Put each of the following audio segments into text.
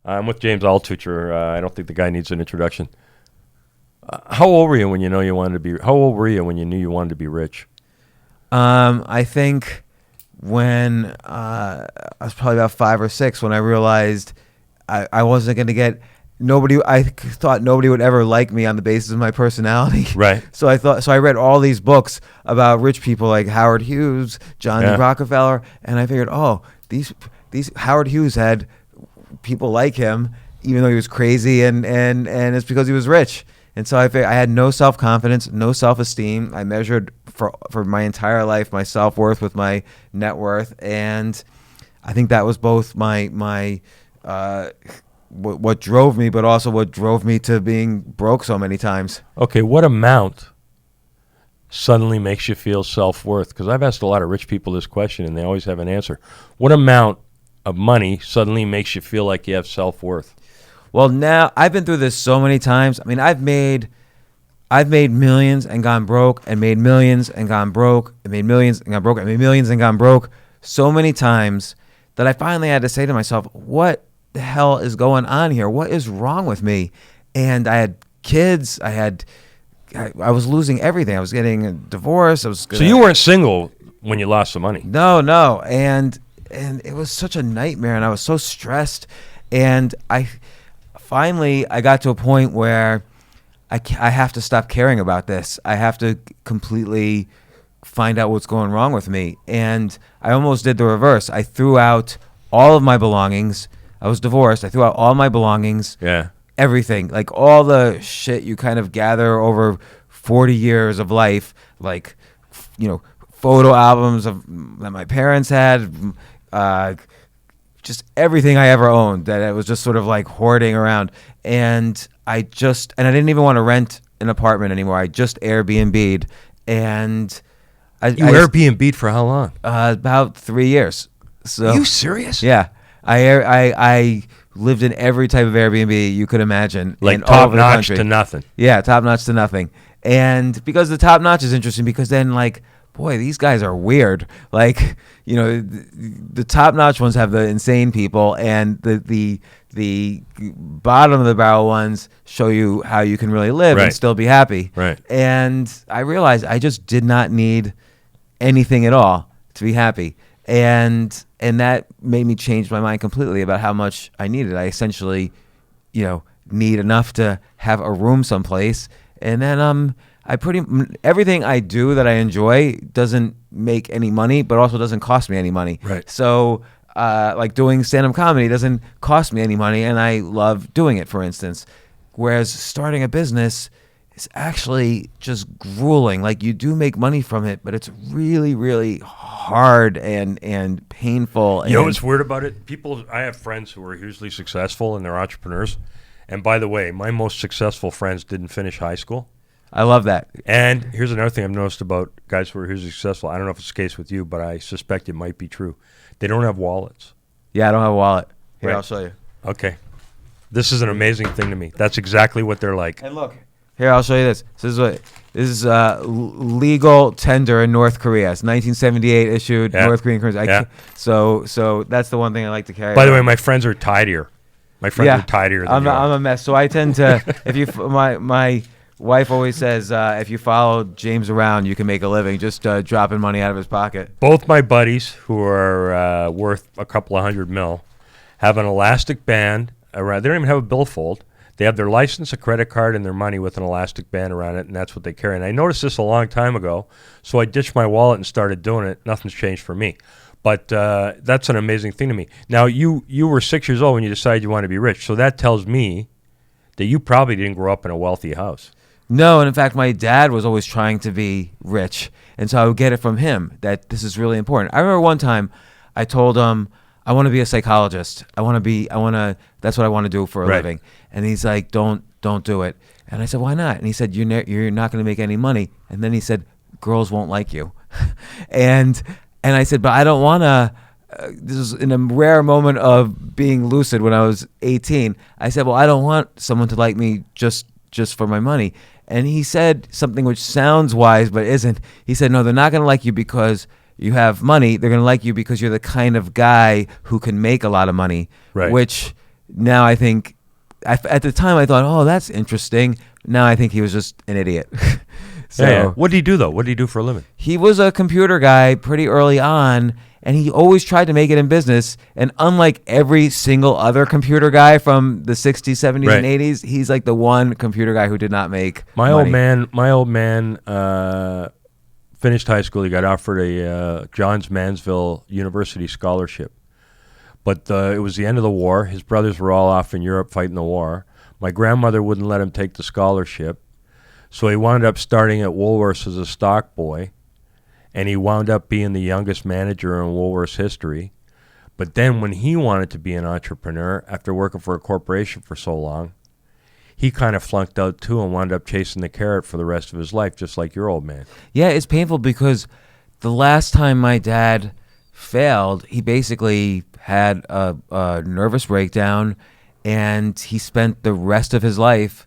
I'm with James Altucher. I don't think the guy needs an introduction. How old were you when you know you wanted to be? How old were you when you knew you wanted to be rich? I think when I was probably about 5 or 6 when I realized I wasn't going to get nobody. I thought nobody would ever like me on the basis of my personality. Right. So I read all these books about rich people like Howard Hughes, John D. Rockefeller, and I figured, these Howard Hughes had people like him, even though he was crazy, and it's because he was rich. And so I had no self-confidence, no self-esteem. I measured for my entire life my self-worth with my net worth, and I think that was both my what drove me, but also what drove me to being broke so many times. Okay, what amount suddenly makes you feel self-worth? Because I've asked a lot of rich people this question, and they always have an answer. What amount of money suddenly makes you feel like you have self-worth? Well, now I've been through this so many times. I mean, I've made millions and gone broke, and made millions and gone broke, and made millions and gone broke, and made millions and gone broke so many times that I finally had to say to myself, what the hell is going on here? What is wrong with me? And I had kids. I was losing everything. I was getting a divorce. So you weren't single when you lost the money? No. And it was such a nightmare, and I was so stressed. And I got to a point where I have to stop caring about this. I have to completely find out what's going wrong with me. And I almost did the reverse. I threw out all of my belongings. I was divorced. I threw out all my belongings. Yeah. Everything. Like all the shit you kind of gather over 40 years of life, like, photo albums that my parents had, just everything I ever owned that it was just sort of like hoarding around. And I didn't even want to rent an apartment anymore. I just Airbnb'd. And you Airbnb'd for how long? About 3 years. So, are you serious? Yeah. I lived in every type of Airbnb you could imagine. Like top notch to nothing. Yeah, top notch to nothing. And because the top notch is interesting, because then like, boy, these guys are weird. Like, the top notch ones have the insane people, and the bottom of the barrel ones show you how you can really live and still be happy. Right. And I realized I just did not need anything at all to be happy. And that made me change my mind completely about how much I needed. I essentially, need enough to have a room someplace. And then everything I do that I enjoy doesn't make any money, but also doesn't cost me any money. Right. So like doing stand-up comedy doesn't cost me any money, and I love doing it, for instance. Whereas starting a business is actually just grueling. Like, you do make money from it, but it's really, really hard and painful. You know what's weird about it? I have friends who are hugely successful and they're entrepreneurs. And by the way, my most successful friends didn't finish high school. I love that. And here's another thing I've noticed about guys who are hugely successful. I don't know if it's the case with you, but I suspect it might be true. They don't have wallets. Yeah, I don't have a wallet. Here, right. I'll show you. Okay. This is an amazing thing to me. That's exactly what they're like. And look, here, I'll show you this. This is legal tender in North Korea. It's 1978 issued, North Korean currency. So that's the one thing I like to carry. By the way, my friends are tidier. My friends are tidier than you are. I'm a mess. So I tend to, my wife always says, if you follow James around, you can make a living just dropping money out of his pocket. Both my buddies, who are worth a couple of $100 million, have an elastic band around. They don't even have a billfold. They have their license, a credit card, and their money with an elastic band around it, and that's what they carry. And I noticed this a long time ago, so I ditched my wallet and started doing it. Nothing's changed for me. But that's an amazing thing to me. Now, you were 6 years old when you decided you wanted to be rich, so that tells me that you probably didn't grow up in a wealthy house. No, and in fact, my dad was always trying to be rich, and so I would get it from him that this is really important. I remember one time I told him, I want to be a psychologist. That's what I want to do for a living. And he's like, don't do it. And I said, why not? And he said, you're not going to make any money. And then he said, girls won't like you. and I said, but I don't want to. This was in a rare moment of being lucid when I was 18. I said, well, I don't want someone to like me just for my money. And he said something which sounds wise but isn't. He said, no, they're not going to like you because you have money. They're going to like you because you're the kind of guy who can make a lot of money, which now I think, at the time I thought, oh, that's interesting. Now I think he was just an idiot. So yeah. What did he do though? What did he do for a living? he was a computer guy pretty early on, and he always tried to make it in business. And unlike every single other computer guy from the 60s, 70s, Right. and 80s, he's like the one computer guy who did not make My money. old man finished high school. He got offered a Johns Manville University scholarship. But it was the end of the war. His brothers were all off in Europe fighting the war. My grandmother wouldn't let him take the scholarship. So he wound up starting at Woolworths as a stock boy. And he wound up being the youngest manager in Woolworths history. But then when he wanted to be an entrepreneur, after working for a corporation for so long, he kind of flunked out too and wound up chasing the carrot for the rest of his life, just like your old man. Yeah, it's painful because the last time my dad failed, he basically had a nervous breakdown, and he spent the rest of his life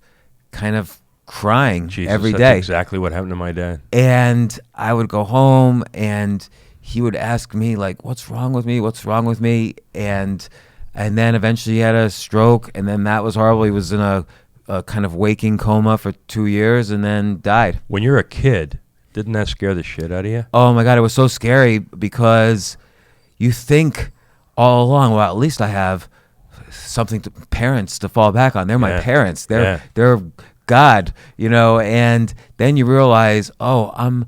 kind of crying Jesus, every that's day. exactly what happened to my dad. And I would go home, and he would ask me, like, what's wrong with me? What's wrong with me? And then eventually he had a stroke, and then that was horrible. He was in a kind of waking coma for 2 years and then died. When you're a kid, didn't that scare the shit out of you? Oh my God, it was so scary because you think all along, well, at least I have parents to fall back on. They're my Yeah. parents. Yeah. They're God, and then you realize, oh, I'm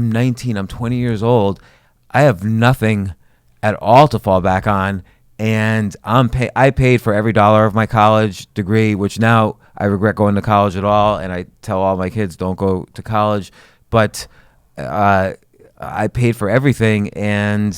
19, I'm 20 years old. I have nothing at all to fall back on, and I paid for every dollar of my college degree, which now I regret going to college at all, and I tell all my kids don't go to college, but I paid for everything, and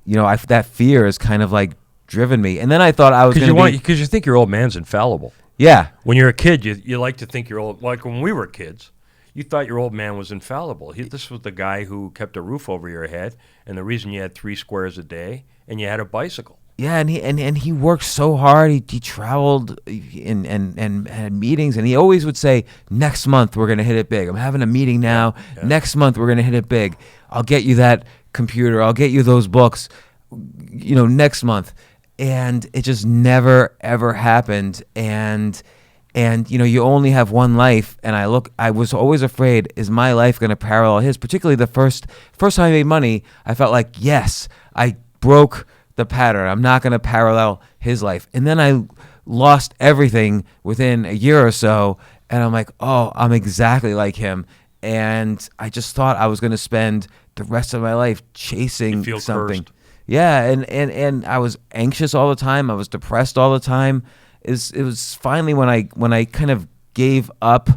that fear has kind of like driven me. And then I thought I was going to Because you think your old man's infallible. yeah. When you're a kid, you like to think your old, like when we were kids, you thought your old man was infallible. This was the guy who kept a roof over your head, and the reason you had 3 squares a day, and you had a bicycle. Yeah, and he worked so hard. He traveled and had meetings, and he always would say, "Next month we're gonna hit it big. I'm having a meeting now. Yeah. Next month we're gonna hit it big. I'll get you that computer. I'll get you those books. Next month." And it just never ever happened. And you only have one life. And I was always afraid, is my life gonna parallel his? Particularly the first time I made money, I felt like, yes, I broke the pattern. I'm not going to parallel his life. And then I lost everything within a year or so, and I'm like, oh, I'm exactly like him. And I just thought I was going to spend the rest of my life chasing You feel something. cursed. Yeah, and I was anxious all the time. I was depressed all the time. It was finally when I kind of gave up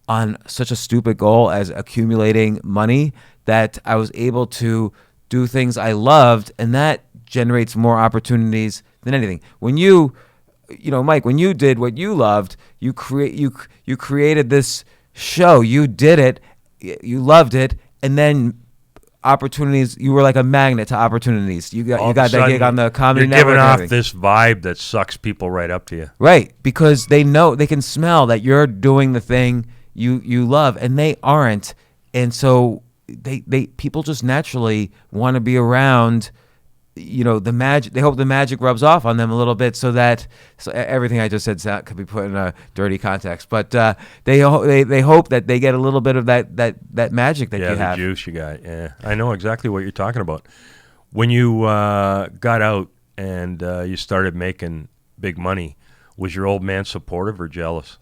on such a stupid goal as accumulating money that I was able to do things I loved, and that generates more opportunities than anything. When Mike, when you did what you loved, you created this show. You did it, you loved it, and then opportunities. You were like a magnet to opportunities. You got that gig on the Comedy Network. You're giving and off everything. this vibe that sucks people right up to you. Right, because they can smell that you're doing the thing you love, and they aren't, and so they people just naturally want to be around. The magic. They hope the magic rubs off on them a little bit, so everything I just said could be put in a dirty context. But they hope that they get a little bit of that magic that you have. Yeah, the juice you got. Yeah, I know exactly what you're talking about. When you got out and you started making big money, was your old man supportive or jealous?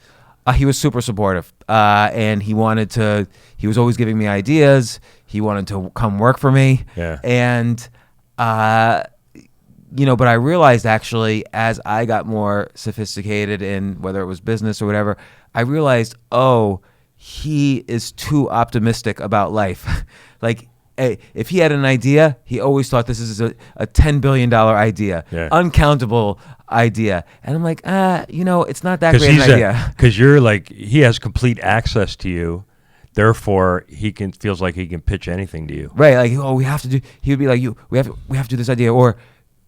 He was super supportive, and he was always giving me ideas. He wanted to come work for me. Yeah. And but I realized actually as I got more sophisticated in whether it was business or whatever, I realized, oh, he is too optimistic about life. Like, if he had an idea, he always thought this is a $10 billion idea, uncountable idea. And I'm like, it's not that great an idea. Because you're like, he has complete access to you. Therefore, feels like he can pitch anything to you. Right, like, oh, we have to do. He would be like, we have to do this idea, or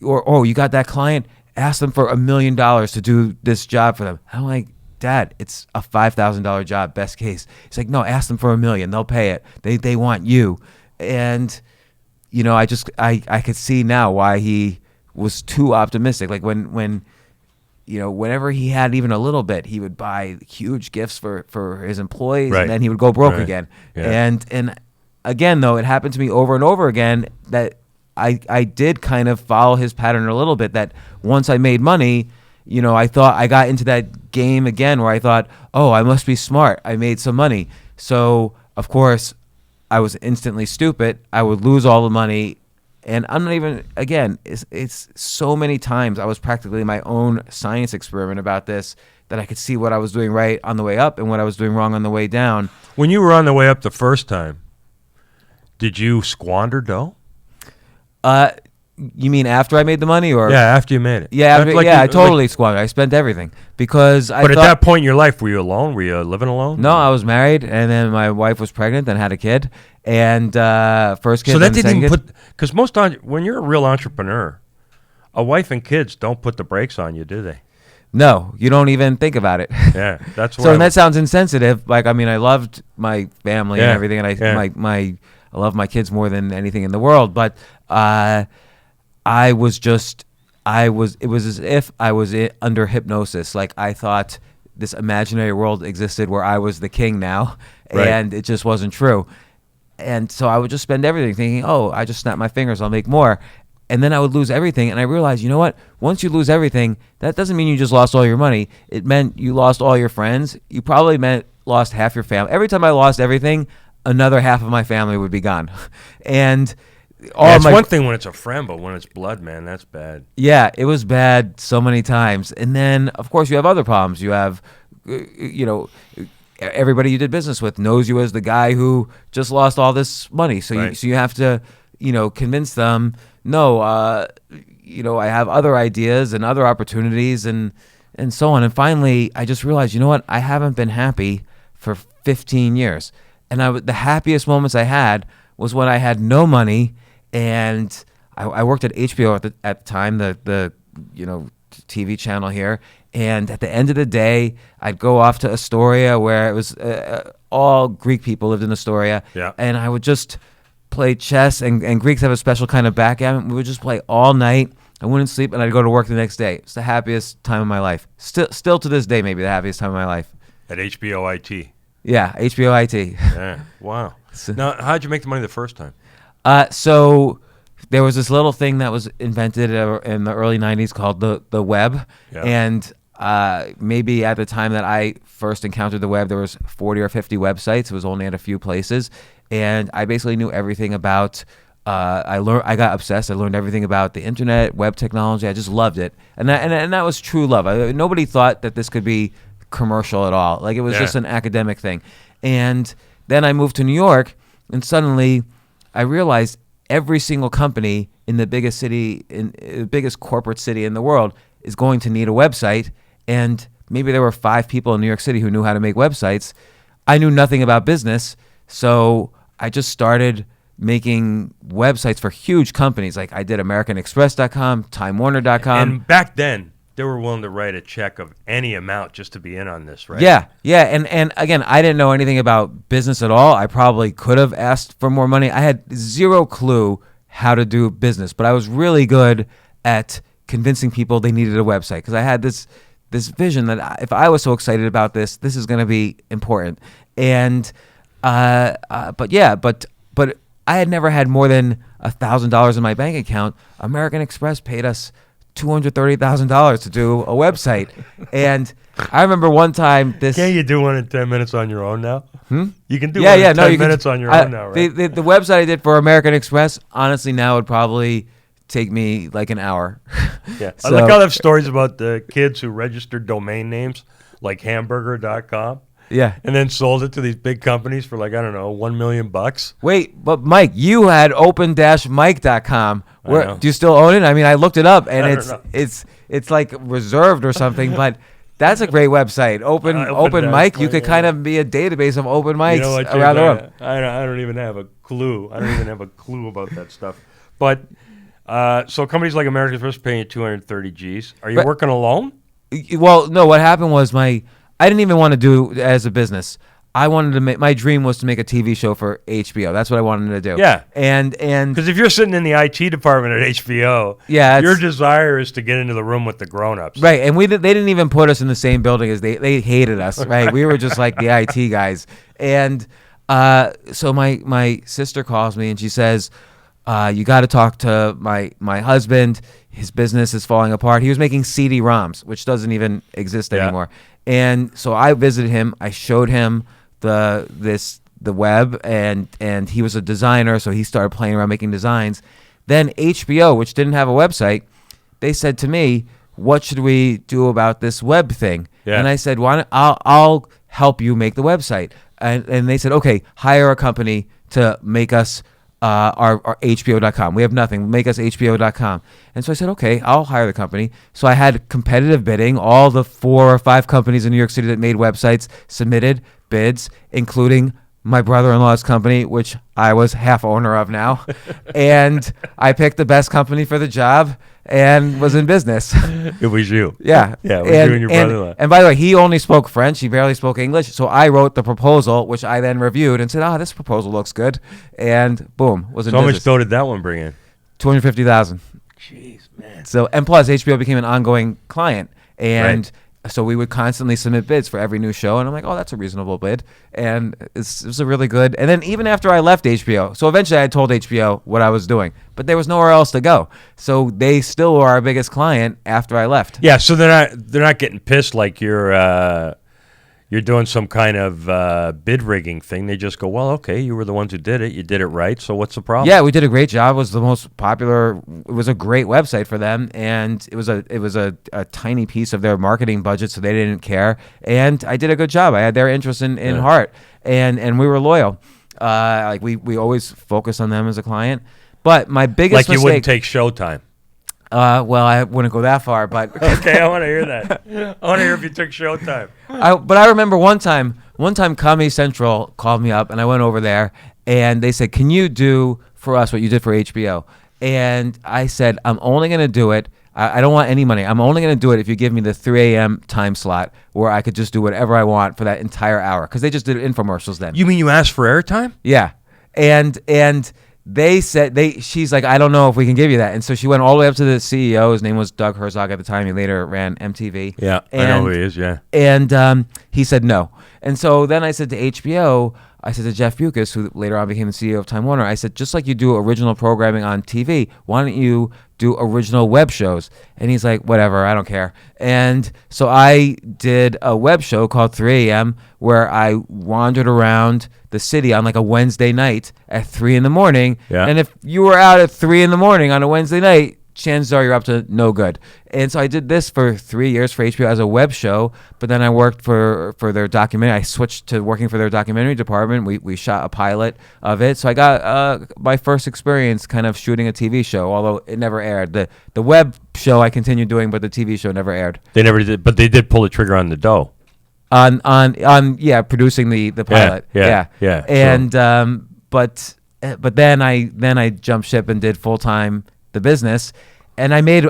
oh, you got that client, ask them for $1 million to do this job for them. I'm like, Dad, it's a $5,000 job, best case. He's like, no, ask them for $1 million, they'll pay it. They want you, and I could see now why he was too optimistic. Like when whenever he had even a little bit, he would buy huge gifts for his employees, Right. and then he would go broke Right. again. Yeah. And again, though, it happened to me over and over again that I did kind of follow his pattern a little bit, that once I made money, I thought I got into that game again where I thought, oh, I must be smart. I made some money. So, of course, I was instantly stupid. I would lose all the money. And I'm not even, again, it's so many times I was practically my own science experiment about this, that I could see what I was doing right on the way up and what I was doing wrong on the way down. When you were on the way up the first time, did you squander dough? You mean after I made the money, or? Yeah, after you made it. Yeah, Like I totally squandered. I spent everything because I But at thought, that point in your life, were you alone? Were you living alone? no, I was married, and then my wife was pregnant, then had a kid, and first kid. So that then didn't even second kid. because when you're a real entrepreneur, a wife and kids don't put the brakes on you, do they? No, you don't even think about it. Yeah, that's So, and that sounds insensitive. Like, I mean, I loved my family and Yeah, everything, and yeah. I love my kids more than anything in the world. But it was as if I was under hypnosis. Like, I thought this imaginary world existed where I was the king now, Right. and it just wasn't true. And so I would just spend everything thinking, oh, I just snap my fingers, I'll make more. And then I would lose everything. And I realized, you know what? Once you lose everything, that doesn't mean you just lost all your money. It meant you lost all your friends. You probably lost half your family. Every time I lost everything, another half of my family would be gone. And it's one thing when it's a friend, but when it's blood, man, that's bad. yeah, it was bad so many times. And then, of course, you have other problems. You have, everybody you did business with knows you as the guy who just lost all this money. So Right. you have to, convince them, no, I have other ideas and other opportunities and so on. And finally, I just realized, you know what? I haven't been happy for 15 years. And the happiest moments I had was when I had no money, and I worked at HBO at the time, the TV channel here. And at the end of the day, I'd go off to Astoria, where it was all Greek people lived in Astoria. Yeah. And I would just play chess, and Greeks have a special kind of backgammon. We would just play all night. I wouldn't sleep, and I'd go to work the next day. It's the happiest time of my life. Still to this day, maybe the happiest time of my life. At HBO IT. Yeah, HBO IT. Yeah. Wow. Now, how'd you make the money the first time? So there was this little thing that was invented in the early 90s called the web. Yeah. And maybe at the time that I first encountered the web, there was 40 or 50 websites. It was only at a few places. And I basically knew everything about, I got obsessed. I learned everything about the internet, web technology. I just loved it. And that was true love. Nobody thought that this could be commercial at all. Like, it was just an academic thing. And then I moved to New York, and suddenly I realized every single company in the biggest city, in the biggest corporate city in the world, is going to need a website. And maybe there were 5 people in New York City who knew how to make websites. I knew nothing about business, so I just started making websites for huge companies. Like, I did AmericanExpress.com, TimeWarner.com. And back then, they were willing to write a check of any amount just to be in on this, right? Yeah. And again, I didn't know anything about business at all. I probably could have asked for more money. I had zero clue how to do business, but I was really good at convincing people they needed a website, because I had this vision that if I was so excited about this is going to be important. And but I had never had more than $1,000 in my bank account. American Express paid us $230,000 to do a website. And I remember one time this. Can't you do one in 10 minutes on your own now? You can do Yeah, one yeah, in no, 10 you can- minutes on your own now, right? The website I did for American Express, honestly, now would probably take me like an hour. Yeah. So- I like how they have stories about the kids who registered domain names like hamburger.com Yeah. and then sold it to these big companies for, like, I don't know, $1 million. Wait, but Mike, you had open-mic.com. know. Do you still own it? I mean, I looked it up, and I don't know. it's like reserved or something, but that's a great website. Open Open mic. Dash You could Mic, kind of be a database of open mics You know what, around the James, world. I don't even have a clue. I don't even have a clue about that stuff. But so companies like American Express paying you 230 G's. Are you But- working alone? Well, no, what happened was I didn't even want to do it as a business. I wanted to make, my dream was to make a TV show for HBO. That's what I wanted to do. Yeah. And because if you're sitting in the IT department at HBO, yeah, your desire is to get into the room with the grown-ups. Right. And they didn't even put us in the same building as they hated us. Right. We were just like the IT guys. And so my sister calls me and she says, you got to talk to my husband. His business is falling apart. He was making CD-ROMs, which doesn't even exist anymore. And so I visited him. I showed him the web, and he was a designer, so he started playing around making designs. Then HBO, which didn't have a website, they said to me, "What should we do about this web thing?" Yeah. And I said, "Why not, I'll help you make the website." And they said, "Okay, hire a company to make us our HBO.com. We have nothing. Make us HBO.com." And so I said, "Okay, I'll hire the company." So I had competitive bidding. All the 4 or 5 companies in New York City that made websites submitted bids, including my brother-in-law's company, which I was half owner of now. And I picked the best company for the job and was in business. It was you. Yeah. Yeah, it was you and your brother-in-law. And by the way, he only spoke French. He barely spoke English. So I wrote the proposal, which I then reviewed and said, this proposal looks good. And boom, was in business. So how much dough did that one bring in? $250,000. Jeez, man. So, and plus HBO became an ongoing client. And so we would constantly submit bids for every new show, and I'm like, that's a reasonable bid, and it was a really good. And then even after I left HBO, so eventually I told HBO what I was doing, but there was nowhere else to go, so they still were our biggest client after I left. Yeah, so they're not getting pissed like you're doing some kind of bid rigging thing. They just go, well, okay, you were the ones who did it. You did it right. So what's the problem? Yeah, we did a great job. It was the most popular. It was a great website for them, and it was a tiny piece of their marketing budget, so they didn't care. And I did a good job. I had their interest in heart, and we were loyal. We always focus on them as a client. But my biggest mistake, you wouldn't take Showtime. Well, I wouldn't go that far, but okay, I want to hear that. I want to hear if you took Showtime. But I remember one time Comedy Central called me up, and I went over there, and they said, "Can you do for us what you did for HBO?" And I said, "I'm only going to do it. I don't want any money. I'm only going to do it if you give me the 3 a.m. time slot where I could just do whatever I want for that entire hour." Because they just did infomercials then. You mean you asked for airtime? Yeah, and they said she's like, "I don't know if we can give you that." And so she went all the way up to the CEO. His name was Doug Herzog at the time. He later ran MTV. Yeah, I know who he is, yeah. And he said no. And so then I said to HBO, I said to Jeff Bewkes, who later on became the CEO of Time Warner, I said, just like you do original programming on TV, why don't you do original web shows? And he's like, whatever, I don't care. And so I did a web show called 3 a.m. where I wandered around the city on like a Wednesday night at 3 in the morning. Yeah. And if you were out at 3 in the morning on a Wednesday night, chances are you're up to no good. And so I did this for 3 years for HBO as a web show, but then I worked for their documentary. I switched to working for their documentary department. We shot a pilot of it. So I got my first experience kind of shooting a TV show, although it never aired. The web show I continued doing, but the TV show never aired. They never did, but they did pull the trigger on the dough. On producing the pilot. Yeah. And but then I jumped ship and did full-time the business, and I made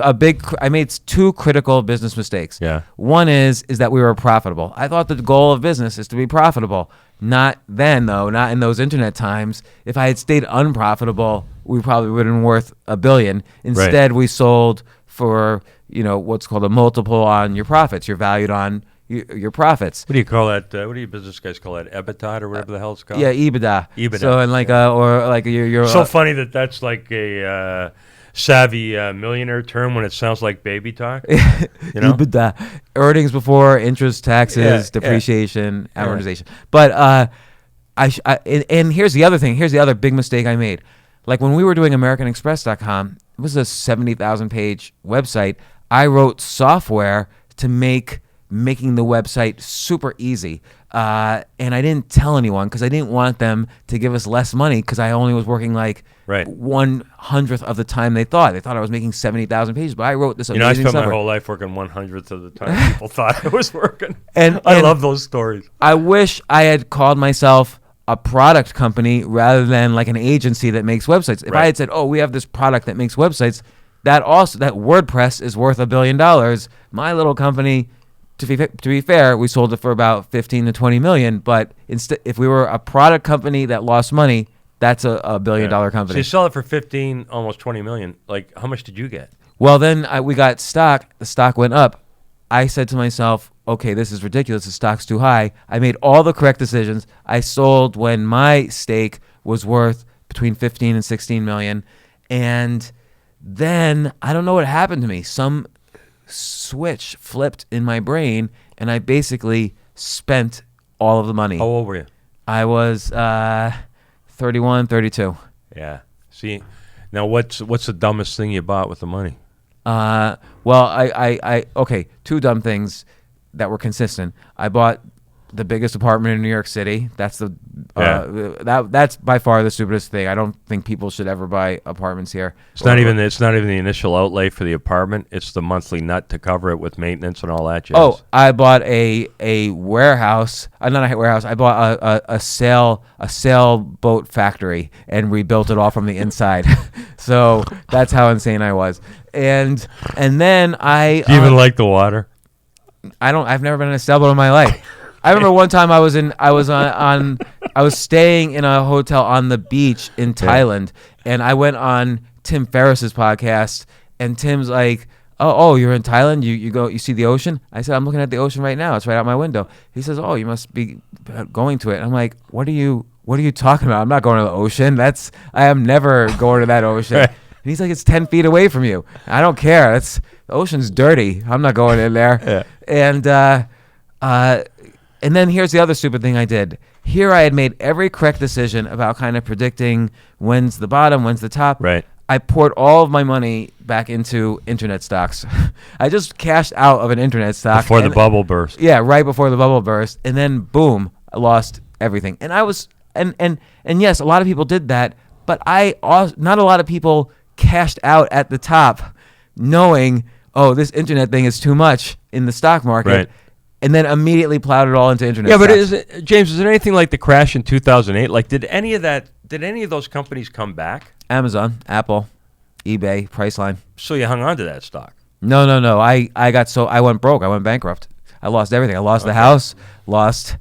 two critical business mistakes. Yeah. One is that we were profitable. I thought the goal of business is to be profitable. Not then, though, not in those internet times. If I had stayed unprofitable, we probably wouldn't been worth $1 billion. Instead, we sold for, what's called a multiple on your profits. You're valued on your profits. What do you call that? What do you business guys call that? EBITDA or whatever the hell it's called? Yeah, EBITDA. EBITDA. So, and or like you're so funny that's like a savvy millionaire term when it sounds like baby talk. EBITDA, earnings before interest, taxes, depreciation, amortization. But and here's the other thing. Here's the other big mistake I made. Like when we were doing AmericanExpress.com, it was a 70,000 page website. I wrote software to making the website super easy. And I didn't tell anyone because I didn't want them to give us less money because I only was working like 1/100th of the time they thought. They thought I was making 70,000 pages, but I wrote this amazing I spent software. my whole life working 1/100th of the time people thought I was working. And I love those stories. I wish I had called myself a product company rather than like an agency that makes websites. If I had said, we have this product that makes websites, that WordPress is worth $1 billion. My little company to be fair, we sold it for about 15 to 20 million. But instead, if we were a product company that lost money, that's a $1 billion So company. you sell it for 15, almost 20 million. Like, how much did you get? Well, then we got stock. The stock went up. I said to myself, okay, this is ridiculous. The stock's too high. I made all the correct decisions. I sold when my stake was worth between 15 and 16 million. And then I don't know what happened to me. Some switch flipped in my brain, and I basically spent all of the money. How old were you? I was 31, 32. Yeah. See, now what's the dumbest thing you bought with the money? Well, okay, two dumb things that were consistent. I bought the biggest apartment in New York City. That's that's by far the stupidest thing. I don't think people should ever buy apartments here. It's not even the initial outlay for the apartment. It's the monthly nut to cover it with maintenance and all that jazz. Oh, I bought a warehouse. Not a warehouse. I bought a sailboat factory and rebuilt it all from the inside. So that's how insane I was. And then I do you even like the water? I've never been in a sailboat in my life. I remember one time I was staying in a hotel on the beach in Thailand, and I went on Tim Ferriss's podcast, and Tim's like, "Oh, you're in Thailand? You see the ocean?" I said, "I'm looking at the ocean right now. It's right out my window." He says, "Oh, you must be going to it." I'm like, "What are you talking about? I'm not going to the ocean. I am never going to that ocean." And he's like, "It's 10 feet away from you." I don't care. The ocean's dirty. I'm not going in there. Yeah. And then here's the other stupid thing I did. Here I had made every correct decision about kind of predicting when's the bottom, when's the top. Right. I poured all of my money back into internet stocks. I just cashed out of an internet stock. Before the bubble burst. Yeah, right before the bubble burst. And then, boom, I lost everything. And I was, and yes, a lot of people did that, but not a lot of people cashed out at the top knowing, oh, this internet thing is too much in the stock market. Right. And then immediately plowed it all into internet. Yeah, but stocks. James, is it anything like the crash in 2008? Like, did any of those companies come back? Amazon, Apple, eBay, Priceline. So you hung on to that stock? No. I went broke. I went bankrupt. I lost everything. I lost the house. Lost.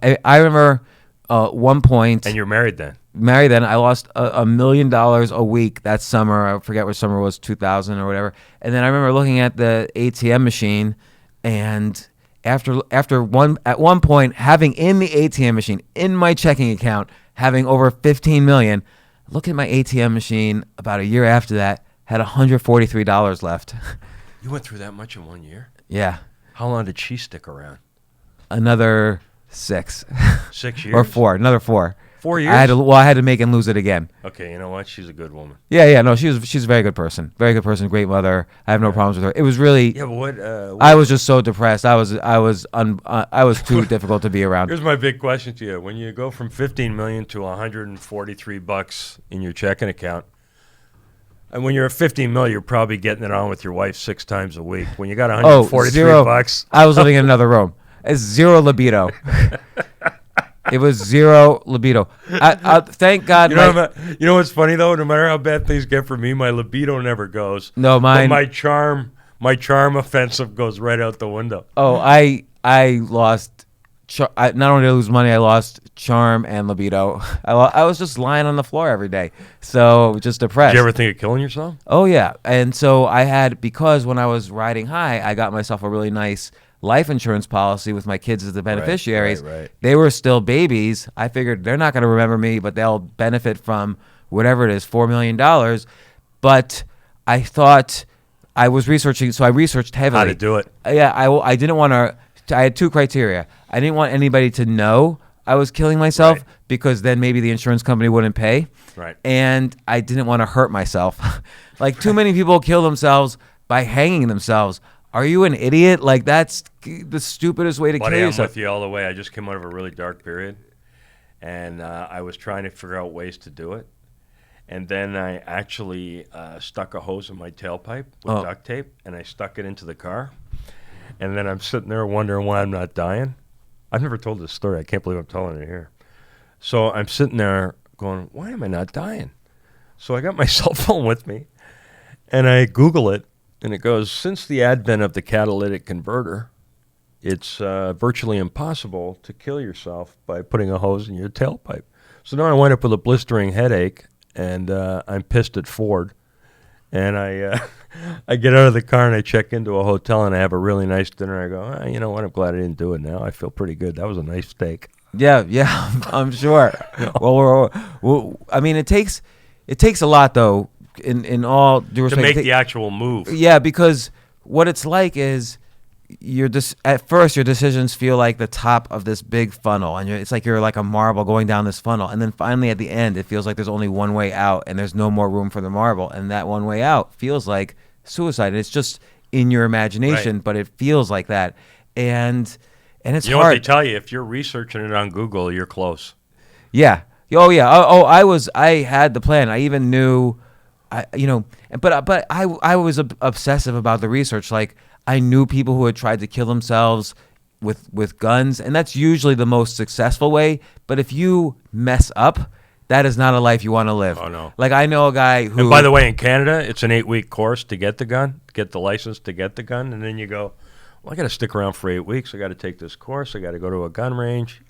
I remember one point. And you're married then? Married then. I lost $1 million a week that summer. I forget what summer it was, 2000 or whatever. And then I remember looking at the ATM machine. And at one point, having in the ATM machine, in my checking account, having over 15 million, look at my ATM machine about a year after that, had $143 left. You went through that much in 1 year? Yeah. How long did she stick around? Another 6. 6 years? Or 4. Another 4. 4 years? I had to make and lose it again. Okay, you know what? She's a good woman. Yeah. No, she's a very good person. Very good person. Great mother. I have no problems with her. It was really. Yeah, but what I was just so depressed. I was too difficult to be around. Here's my big question to you: when you go from 15 million to $143 in your checking account, and when you're at 15 million, you're probably getting it on with your wife 6 times a week. When you got $143, I was living in another room. It's zero libido. It was zero libido. Thank God. You know what's funny though? No matter how bad things get for me, my libido never goes. No, mine. But my charm offensive goes right out the window. Oh, I lost. Not only did I lose money, I lost charm and libido. I was just lying on the floor every day, so just depressed. Did you ever think of killing yourself? Oh yeah, and so because when I was riding high, I got myself a really nice life insurance policy with my kids as the beneficiaries. Right. They were still babies. I figured they're not going to remember me, but they'll benefit from whatever it is, $4 million. But I thought I was researching, so I researched heavily. How to do it. Yeah, I didn't want to. I had 2 criteria. I didn't want anybody to know I was killing myself because then maybe the insurance company wouldn't pay. Right. And I didn't want to hurt myself. Like too many people kill themselves by hanging themselves. Are you an idiot? Like that's the stupidest way to kill yourself. I'm with you all the way. I just came out of a really dark period, and I was trying to figure out ways to do it. And then I actually stuck a hose in my tailpipe with duct tape, and I stuck it into the car. And then I'm sitting there wondering why I'm not dying. I've never told this story. I can't believe I'm telling it here. So I'm sitting there going, why am I not dying? So I got my cell phone with me, and I Google it, and it goes, since the advent of the catalytic converter, it's virtually impossible to kill yourself by putting a hose in your tailpipe. So now I wind up with a blistering headache, and I'm pissed at Ford. And I I get out of the car and I check into a hotel and I have a really nice dinner. I go, you know what? I'm glad I didn't do it now. I feel pretty good. That was a nice steak. Yeah, I'm sure. Well, I mean, it takes a lot though. In all due respect, to make the actual move. Yeah, because what it's like is at first your decisions feel like the top of this big funnel, and it's like you're like a marble going down this funnel, and then finally at the end it feels like there's only one way out and there's no more room for the marble, and that one way out feels like suicide. And it's just in your imagination, right. But it feels like that, and it's hard. You know what they tell you? If you're researching it on Google, you're close. Yeah. Oh yeah. I had the plan. I even knew. But I was obsessive about the research. Like, I knew people who had tried to kill themselves with guns, and that's usually the most successful way. But if you mess up, that is not a life you want to live. Oh, no. Like, I know a guy who... And by the way, in Canada, it's an 8-week course to get the gun, get the license to get the gun, and then you go, well, I got to stick around for 8 weeks. I got to take this course. I got to go to a gun range.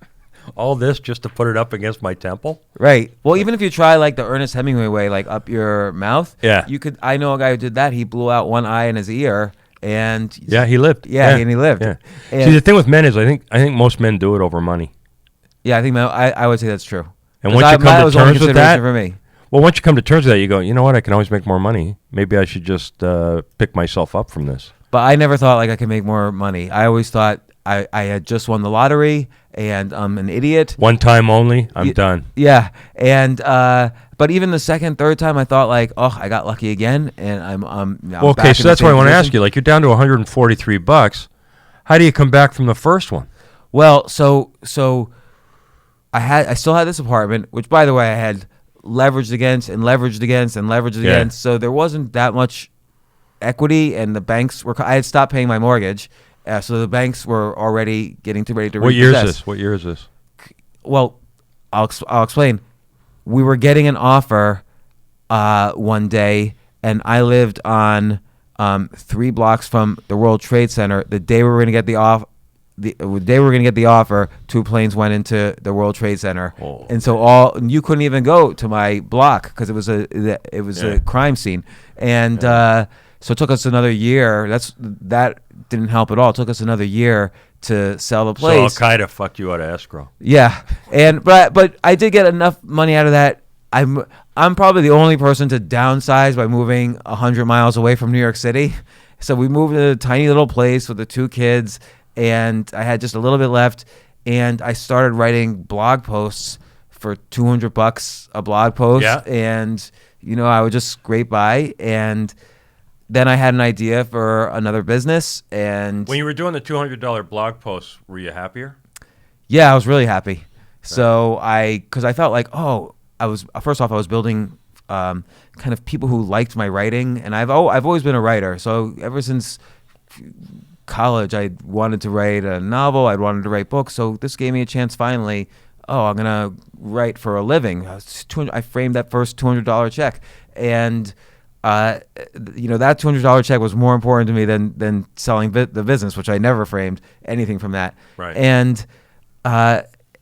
All this just to put it up against my temple? Right. Well, even if you try like the Ernest Hemingway way, like up your mouth, yeah. You could. I know a guy who did that. He blew out one eye in his ear, and yeah, he lived. Yeah, and he lived. Yeah. See, the thing with men is, I think most men do it over money. Yeah, I think I would say that's true. And once you come to terms with that, for me. Well, once you come to terms with that, you go, you know what? I can always make more money. Maybe I should just pick myself up from this. But I never thought like I could make more money. I always thought I had just won the lottery and I'm an idiot. One time only, I'm done. Yeah, and but even the second, third time, I thought like, oh, I got lucky again, and I'm well, okay, so that's why I want to ask you. Like, you're down to $143. How do you come back from the first one? Well, so I still had this apartment, which by the way I had leveraged against and leveraged against and leveraged against. So there wasn't that much equity, and the banks were. I had stopped paying my mortgage. So the banks were already getting ready to repossess. What year is this? Well, I'll explain. We were getting an offer one day, and I lived on 3 blocks from the World Trade Center. The day we were going to get the offer, 2 planes went into the World Trade Center, and so you couldn't even go to my block because it was a crime scene, and so it took us another year. That didn't help at all. It took us another year to sell the place. So Al-Qaeda fucked you out of escrow. Yeah, but I did get enough money out of that. I'm probably the only person to downsize by moving 100 miles away from New York City. So we moved to a tiny little place with the 2 kids, and I had just a little bit left. And I started writing blog posts for $200 a blog post, and I would just scrape by. And then I had an idea for another business, and when you were doing the $200 blog posts, were you happier? Yeah, I was really happy. Right. So because I felt like, I was building kind of people who liked my writing, and I've always been a writer. So ever since college, I wanted to write a novel. I wanted to write books. So this gave me a chance finally. I'm gonna write for a living. I framed that first $200 check, and that $200 check was more important to me than selling the business, which I never framed anything from that. Right. And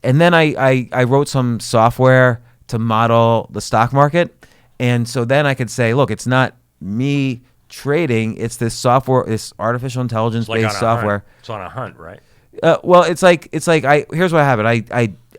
then I wrote some software to model the stock market, and so then I could say, look, it's not me trading; it's this software, this artificial intelligence based software. It's on a hunt, right? Well, it's like here's what happened.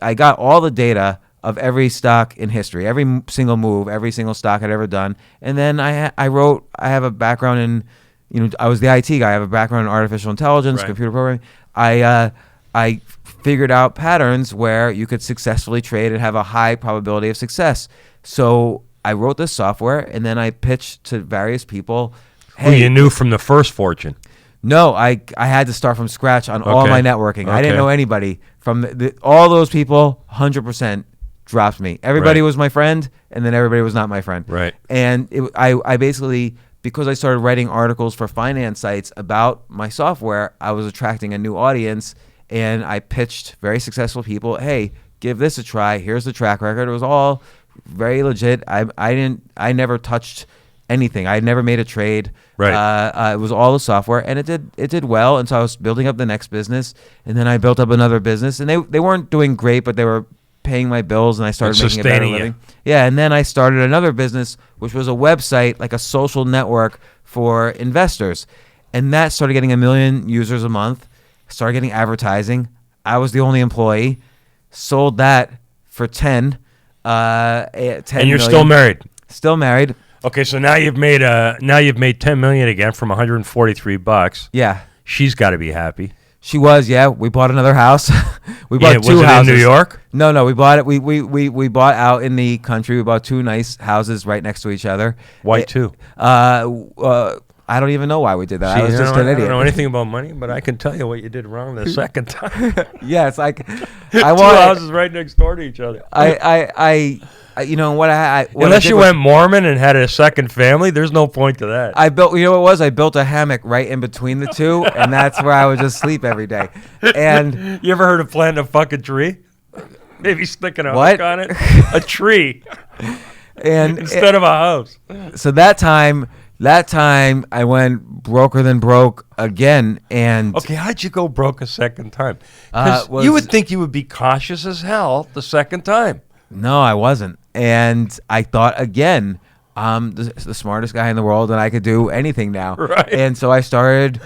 I got all the data of every stock in history, every single move, every single stock I'd ever done. And then I have a background in, I was the IT guy. I have a background in artificial intelligence, computer programming. I figured out patterns where you could successfully trade and have a high probability of success. So I wrote this software, and then I pitched to various people. Who you knew from the first fortune? No, I had to start from scratch on all my networking. I didn't know anybody. From all those people, 100%. Dropped me. Everybody was my friend, and then everybody was not my friend. Right. And I basically, because I started writing articles for finance sites about my software, I was attracting a new audience, and I pitched very successful people, hey, give this a try. Here's the track record. It was all very legit. I never touched anything. I had never made a trade. Right. It was all the software, and it did well. And so I was building up the next business, and then I built up another business, and they weren't doing great, but they were paying my bills, and I started making a better living. Yeah, and then I started another business, which was a website, like a social network for investors, and that started getting 1 million users a month. Started getting advertising. I was the only employee. Sold that for 10. 10 and you're million. still married. Still married. Okay, so now you've made $10 million again from $143. Yeah. She's got to be happy. She was, yeah. We bought another house. We bought two was it houses in New York? No. We bought it. We bought out in the country. We bought 2 nice houses right next to each other. Why 2? I don't even know why we did that. See, I was just an idiot. I don't know anything about money, but I can tell you what you did wrong the second time. Yeah, it's like 2 houses right next door to each other. You know what unless you went Mormon and had a second family, there's no point to that. I built, you know what it was? I built a hammock right in between the two, and that's where I would just sleep every day. And you ever heard of planting a fucking tree? Maybe sticking a what? hook on it. A tree. And instead of a house. So that time I went broker than broke again. And okay, how'd you go broke a second time? Because you would think you would be cautious as hell the second time. No, I wasn't. And I thought, again, I'm the smartest guy in the world, and I could do anything now. Right. And so I started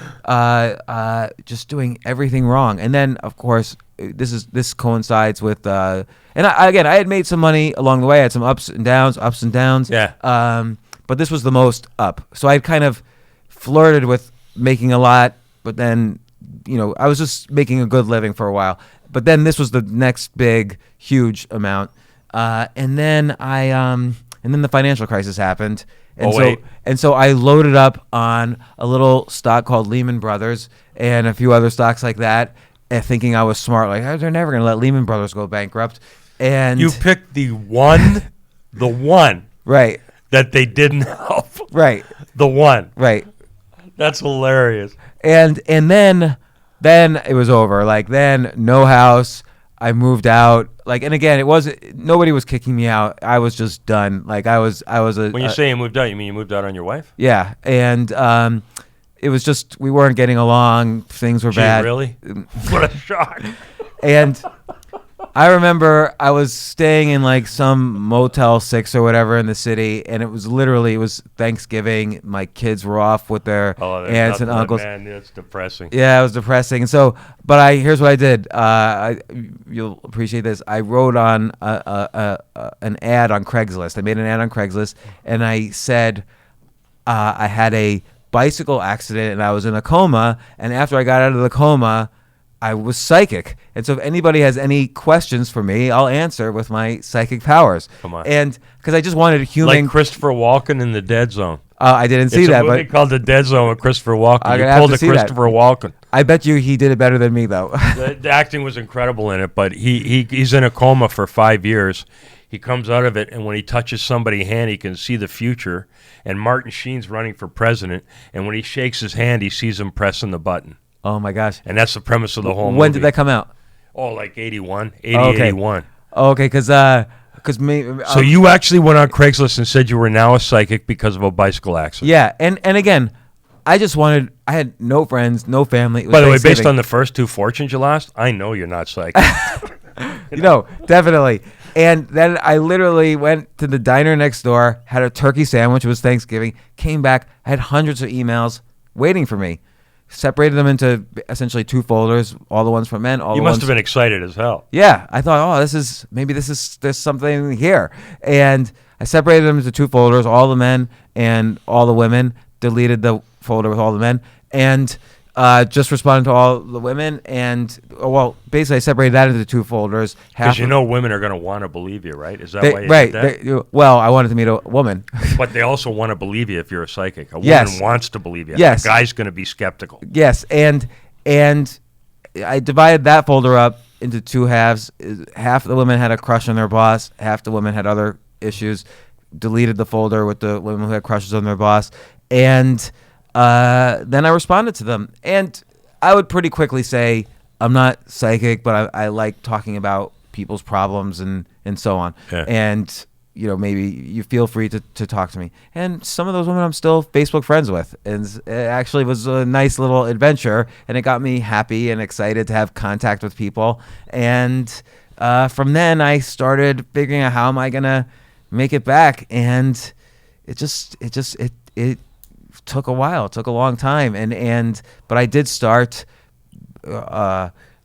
just doing everything wrong. And then, of course, this coincides with and I had made some money along the way. I had some ups and downs. Yeah. But this was the most up. So I kind of flirted with making a lot, but then, I was just making a good living for a while. But then this was the next big, huge amount. And then the financial crisis happened. And so I loaded up on a little stock called Lehman Brothers and a few other stocks like that, thinking I was smart. Like, they're never going to let Lehman Brothers go bankrupt. And you picked the one right that they didn't help. Right. The one. Right. That's hilarious. And then it was over. Like, then no house. I moved out. Like, and again, nobody was kicking me out. I was just done. Like, I was when you say you moved out, you mean you moved out on your wife? Yeah. And it was just, we weren't getting along. Things were bad. Really? What a shock. And I remember I was staying in like some Motel 6 or whatever in the city, and it was Thanksgiving. My kids were off with their aunts and uncles. Man, it's depressing. Yeah, it was depressing. And so, but here's what I did. You'll appreciate this. I wrote on an ad on Craigslist. I made an ad on Craigslist, and I said I had a bicycle accident and I was in a coma, and after I got out of the coma, I was psychic. And so if anybody has any questions for me, I'll answer with my psychic powers. Come on. And because I just wanted a human... Like Christopher Walken in The Dead Zone. I didn't see that. It's a movie called The Dead Zone with Christopher Walken. You pulled a Christopher Walken. I bet you he did it better than me, though. The acting was incredible in it, but he's in a coma for 5 years. He comes out of it, and when he touches somebody's hand, he can see the future. And Martin Sheen's running for president, and when he shakes his hand, he sees him pressing the button. Oh, my gosh. And that's the premise of the whole movie. When did that come out? Oh, like 81, 81. Oh, okay, because me. So you actually went on Craigslist and said you were now a psychic because of a bicycle accident. Yeah, and again, I had no friends, no family. By the way, based on the first 2 fortunes you lost, I know you're not psychic. Definitely. And then I literally went to the diner next door, had a turkey sandwich. It was Thanksgiving. Came back, had hundreds of emails waiting for me. Separated them into essentially 2 folders, all the ones from men, all the ones... You must have been excited as hell. Yeah. I thought, there's something here. And I separated them into 2 folders, all the men and all the women, deleted the folder with all the men, and just responded to all the women. And, basically I separated that into 2 folders. Because women are going to want to believe you, right? Is that why you did that? I wanted to meet a woman. But they also want to believe you if you're a psychic. A woman wants to believe you. Yes. A guy's going to be skeptical. Yes, and I divided that folder up into 2 halves. Half the women had a crush on their boss. Half the women had other issues. Deleted the folder with the women who had crushes on their boss. And then I responded to them. And I would pretty quickly say, I'm not psychic, but I like talking about people's problems and so on. Yeah. And, maybe you feel free to talk to me. And some of those women I'm still Facebook friends with. And it actually was a nice little adventure, and it got me happy and excited to have contact with people. And from then I started figuring out how am I going to make it back. And it took a while. It took a long time. But I did start,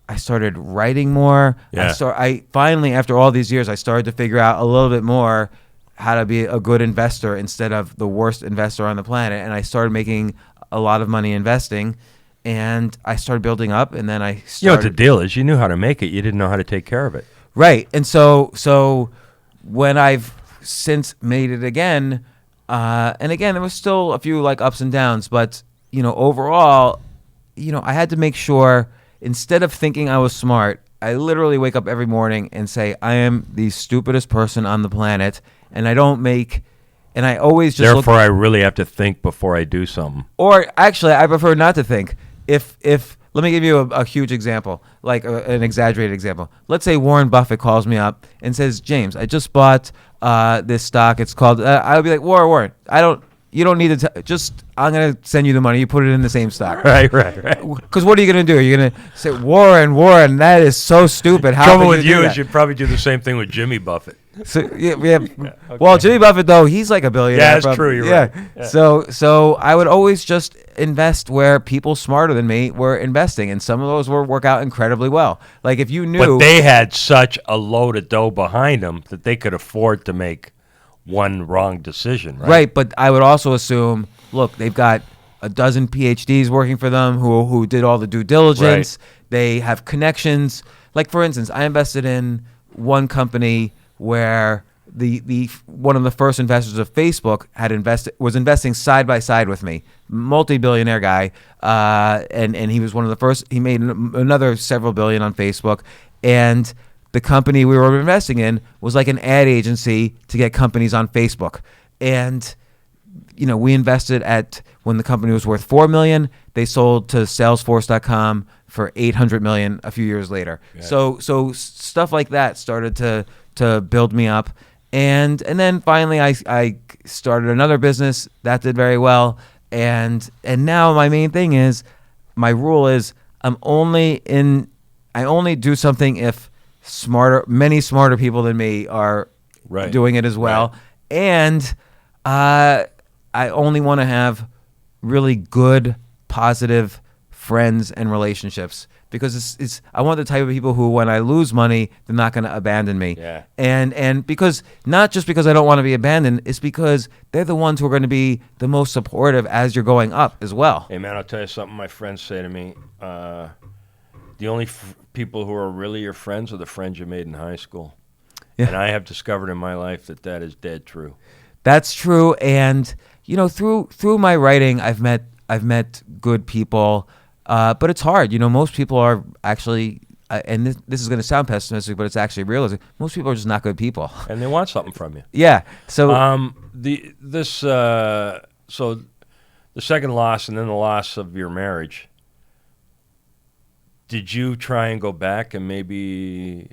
I started writing more. Yeah. I finally, after all these years, I started to figure out a little bit more how to be a good investor instead of the worst investor on the planet. And I started making a lot of money investing, and I started building up. And then I started. You know what the deal is? You knew how to make it. You didn't know how to take care of it. Right. And so when I've since made it again, and again, there was still a few like ups and downs, but overall, I had to make sure. Instead of thinking I was smart, I literally wake up every morning and say, I am the stupidest person on the planet, and I always just Therefore, I really have to think before I do something. Or actually, I prefer not to think. If let me give you a huge example, like an exaggerated example. Let's say Warren Buffett calls me up and says, James, I just bought this stock. It's called, I'll be like, Warren, you don't need to I'm going to send you the money. You put it in the same stock. Right. Because what are you going to do? You're going to say, Warren, that is so stupid. How Trouble could with you do is you'd probably do the same thing with Jimmy Buffett. So yeah. Okay. Well, Jimmy Buffett though, he's like a billionaire. Yeah, that's true. You're right. Yeah. So I would always just invest where people smarter than me were investing, and some of those work out incredibly well. Like if you knew, but they had such a load of dough behind them that they could afford to make one wrong decision. Right. But I would also assume, look, they've got a dozen PhDs working for them who did all the due diligence. Right. They have connections. Like for instance, I invested in one company where the one of the first investors of Facebook was investing side by side with me, multi-billionaire guy, and he was one of the first. He made another several billion on Facebook, and the company we were investing in was like an ad agency to get companies on Facebook. And we invested when the company was worth $4 million, they sold to Salesforce.com for $800 million a few years later. Yeah. So stuff like that started to build me up. And then finally I started another business that did very well. And now my main thing is, my rule is I only do something if many smarter people than me are doing it as well. Right. And I only want to have really good, positive friends and relationships, because I want the type of people who, when I lose money, they're not going to abandon me. Yeah. And because, not just because I don't want to be abandoned, it's because they're the ones who are going to be the most supportive as you're going up as well. Hey man, I'll tell you something my friends say to me. The only people who are really your friends are the friends you made in high school. Yeah. And I have discovered in my life that is dead true. That's true. And through my writing, I've met good people, but it's hard. Most people are actually, and this is going to sound pessimistic, but it's actually realistic. Most people are just not good people, and they want something from you. Yeah. So so the second loss, and then the loss of your marriage. Did you try and go back and maybe,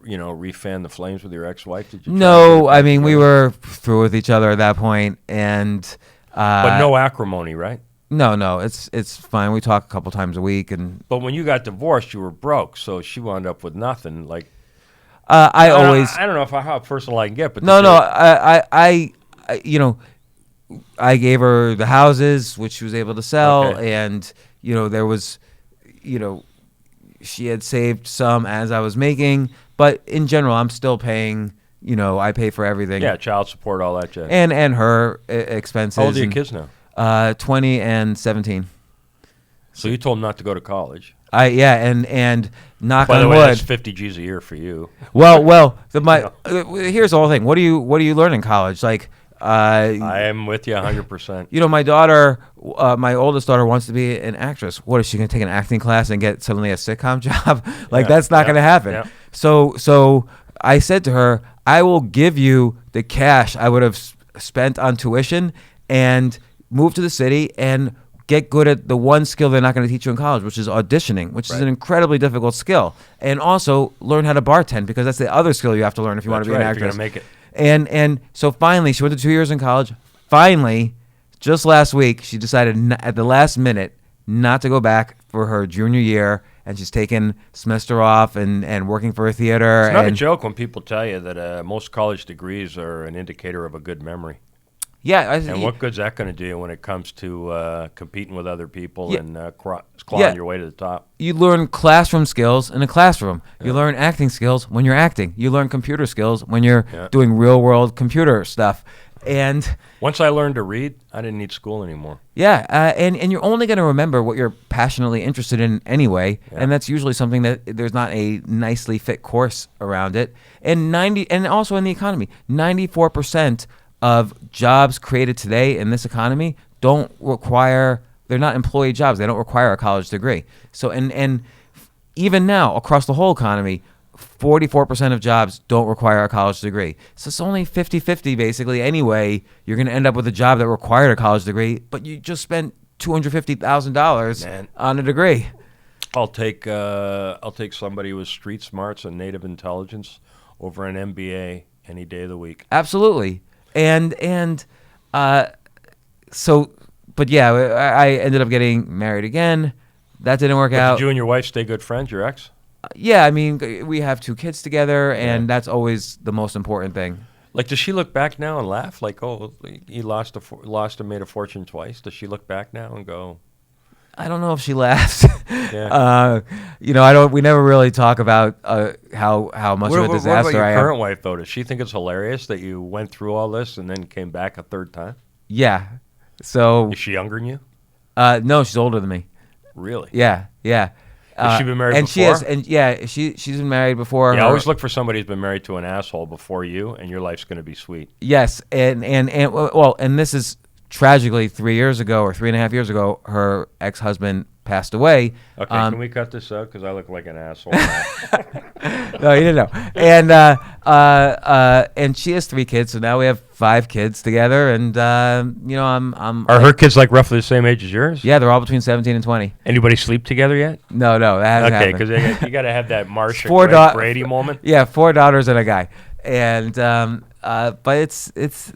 refan the flames with your ex-wife? Did you? No, I mean, we were through with each other at that point, and but no acrimony, right? No, it's fine. We talk a couple times a week, but when you got divorced, you were broke, so she wound up with nothing. Like, I don't know how personal I can get, but I gave her the houses which she was able to sell, okay. And there was, she had saved some as I was making, but in general, I'm still paying. I pay for everything. Yeah, child support, all that jazz. And her expenses. How old are your kids now? 20 and 17. So you told them not to go to college. And knock on wood. By the way, that's 50 G's a year for you. Well, here's the whole thing. What do you learn in college? Like, I am with you 100%. My daughter, my oldest daughter, wants to be an actress. What, is she going to take an acting class and get suddenly a sitcom job? That's not going to happen. Yeah. So I said to her, I will give you the cash I would have spent on tuition and move to the city and get good at the one skill they're not going to teach you in college, which is auditioning, which is an incredibly difficult skill. And also learn how to bartend, because that's the other skill you have to learn if you want to be an actress. If you're going to make it. And so finally, she went to 2 years in college. Finally, just last week, she decided at the last minute not to go back for her junior year, and she's taken semester off and working for a theater. It's not a joke when people tell you that most college degrees are an indicator of a good memory. Yeah. And what good's that going to do you when it comes to competing with other people and clawing your way to the top? You learn classroom skills in a classroom. You learn acting skills when you're acting. You learn computer skills when you're doing real-world computer stuff. And once I learned to read, I didn't need school anymore. Yeah, and you're only going to remember what you're passionately interested in anyway, and that's usually something that there's not a nicely fit course around it. And also in the economy, 94% of jobs created today in this economy they're not employee jobs. They don't require a college degree. So and even now across the whole economy, 44% of jobs don't require a college degree. So it's only 50-50 basically anyway. You're going to end up with a job that required a college degree, but you just spent $250,000 on a degree. I'll take somebody with street smarts and native intelligence over an MBA any day of the week. Absolutely. But yeah, I ended up getting married again. That didn't work out. Did you and your wife stay good friends, your ex? Yeah, I mean, we have 2 kids together, and that's always the most important thing. Like, does she look back now and laugh? Like, oh, he lost and made a fortune twice. Does she look back now and go? I don't know if she laughs. Yeah. We never really talk about how much of a disaster I am. What about your current wife, though? Does she think it's hilarious that you went through all this and then came back a third time? Yeah. So. Is she younger than you? No, she's older than me. Really? Yeah. Has she been married and before? She's been married before. Yeah, always look for somebody who's been married to an asshole before you, and your life's going to be sweet. Yes, and this is tragically 3 years ago or 3.5 years ago, her ex-husband passed away. Okay, can we cut this out because I look like an asshole now. No, you didn't know. And she has 3 kids, so now we have 5 kids together. And I'm. Are her kids like roughly the same age as yours? Yeah, they're all between 17 and 20. Anybody sleep together yet? No, that hasn't happened. Okay, because you got to have that Marsha Brady moment. Yeah, 4 daughters and a guy, and but it's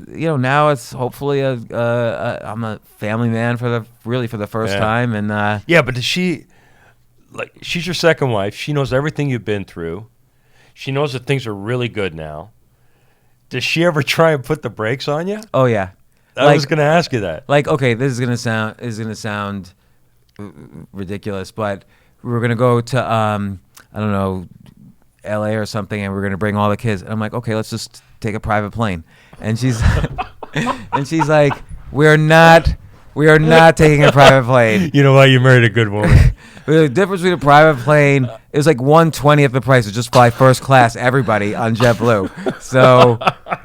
now it's hopefully I'm a family man for the first time, and but does she? Like, she's your second wife. She knows everything you've been through. She knows that things are really good now. Does she ever try and put the brakes on you? Oh yeah. I was going to ask you that. Like, okay, this is gonna sound ridiculous, but we were gonna go to I don't know, LA or something, and we're gonna bring all the kids. And I'm like, okay, let's just take a private plane. And she's like, we are not taking a private plane. You know why? You married a good woman. The difference between a private plane is like 1/20 of the price. Just fly first class, everybody on JetBlue. So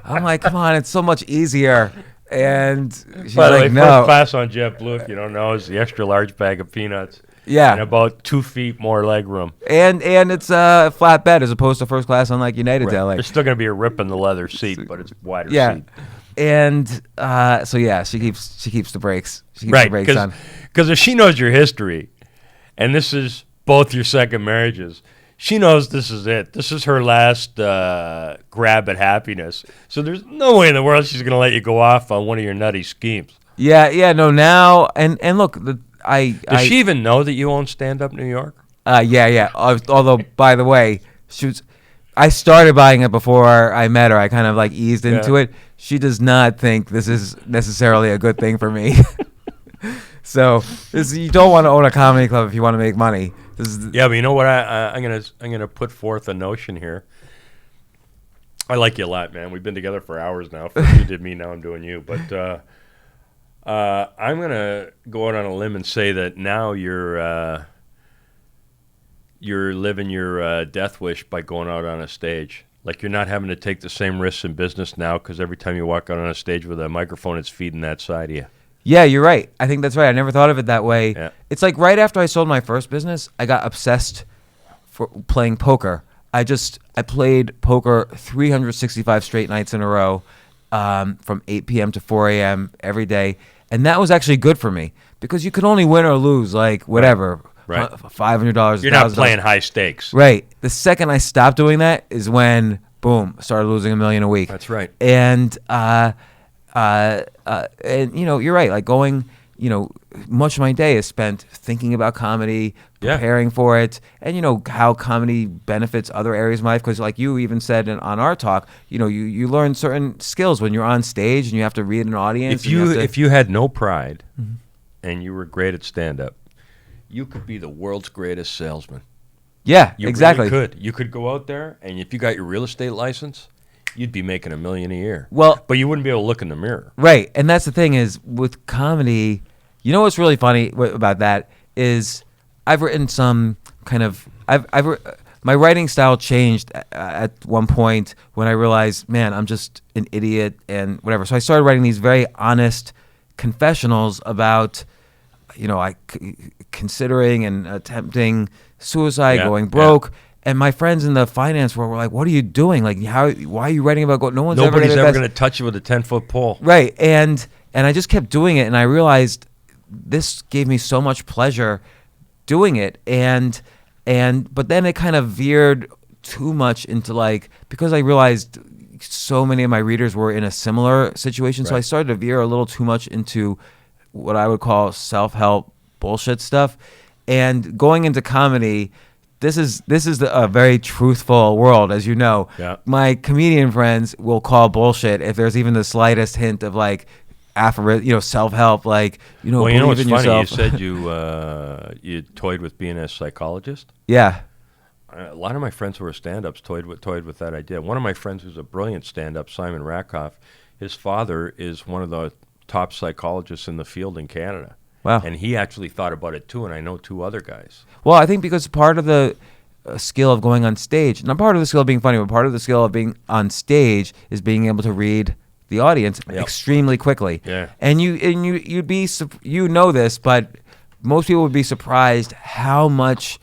I'm like, come on, it's so much easier. And she's By the like, way, no. first class on JetBlue, if you don't know, is the extra large bag of peanuts. Yeah. And about 2 feet more leg room. And it's a flat bed as opposed to first class on like United to LA. There's still going to be a rip in the leather seat, but it's wider seat. And so yeah, she keeps the brakes. She keeps the brakes on. Because if she knows your history, and this is both your second marriages, she knows this is it. This is her last grab at happiness. So there's no way in the world she's going to let you go off on one of your nutty schemes. Yeah. No, now and look, does she even know that you own Stand Up New York? Yeah. Although, by the way, I started buying it before I met her. I kind of like eased into it. She does not think this is necessarily a good thing for me. So you don't want to own a comedy club if you want to make money. But you know what? I'm gonna put forth a notion here. I like you a lot, man. We've been together for hours now. First you did me, now I'm doing you. But I'm gonna go out on a limb and say that now you're living your death wish by going out on a stage. Like, you're not having to take the same risks in business now because every time you walk out on a stage with a microphone, it's feeding that side of you. Yeah, you're right. I think that's right. I never thought of it that way. Yeah. It's like right after I sold my first business, I got obsessed for playing poker. I played poker 365 straight nights in a row, from 8 p.m. to 4 a.m. every day. And that was actually good for me because you could only win or lose, like whatever. Right. $500. You're not playing high stakes. Right. The second I stopped doing that is when boom, started losing $1 million a week. That's right. And you know, you're right. Like going, you know, much of my day is spent thinking about comedy, preparing for it, and you know how comedy benefits other areas of my life. Because like you even said on our talk, you know, you learn certain skills when you're on stage and you have to read an audience. If you had no pride and you were great at stand up, you could be the world's greatest salesman. Yeah, You exactly. really could. You could go out there, and if you got your real estate license, you'd be making $1 million a year. Well, but you wouldn't be able to look in the mirror. Right, and that's the thing is with comedy. You know what's really funny about that is I've written some kind of my writing style changed at one point when I realized, man, I'm just an idiot and whatever. So I started writing these very honest confessionals about, you know, considering and attempting suicide, going broke. Yeah. And my friends in the finance world were like, "What are you doing? Like, why are you writing about going? Nobody's ever going to touch you with a 10-foot pole." Right. And I just kept doing it, and I realized this gave me so much pleasure doing it. But then it kind of veered too much into like, because I realized so many of my readers were in a similar situation. Right. So I started to veer a little too much into what I would call self-help bullshit stuff. And going into comedy, this is a very truthful world, as you know. Yeah. My comedian friends will call bullshit if there's even the slightest hint of like self-help, like, you know, well, you know what's in funny? yourself. You said you toyed with being a psychologist. Yeah. A lot of my friends who are stand-ups toyed with that idea. One of my friends who's a brilliant stand-up, Simon Rakoff, his father is one of the top psychologists in the field in Canada. Wow. And he actually thought about it too, and I know 2 other guys. Well, I think because part of the skill of going on stage, not part of the skill of being funny, but part of the skill of being on stage is being able to read the audience extremely quickly. Yeah. And you'd be, you know this, but most people would be surprised how much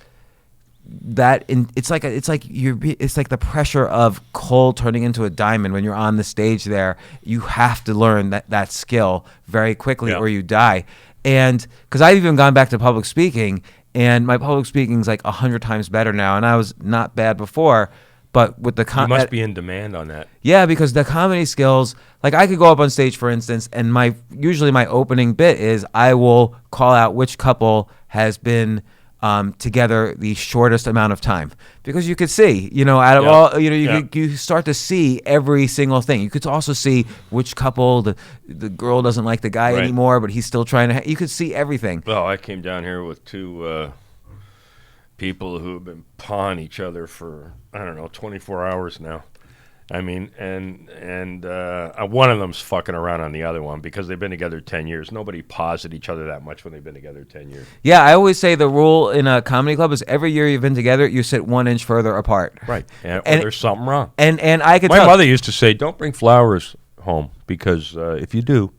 it's like the pressure of coal turning into a diamond when you're on the stage there. You have to learn that skill very quickly or you die. And because I've even gone back to public speaking, and my public speaking is like 100 times better now, and I was not bad before. But with the you must be in demand on that. Yeah, because the comedy skills, like I could go up on stage, for instance, and usually my opening bit is I will call out which couple has been together the shortest amount of time, because you could see, you know, out of all, you know, you start to see every single thing. You could also see which couple the girl doesn't like the guy anymore, but he's still trying to. You could see everything. Well, I came down here with 2 people who have been pawing each other for 24 hours now. I mean, and one of them's fucking around on the other one because they've been together 10 years. Nobody paws at each other that much when they've been together 10 years. Yeah, I always say the rule in a comedy club is every year you've been together, you sit 1 inch further apart. Right, and there's something wrong. And I could. My mother used to say, "Don't bring flowers home because if you do,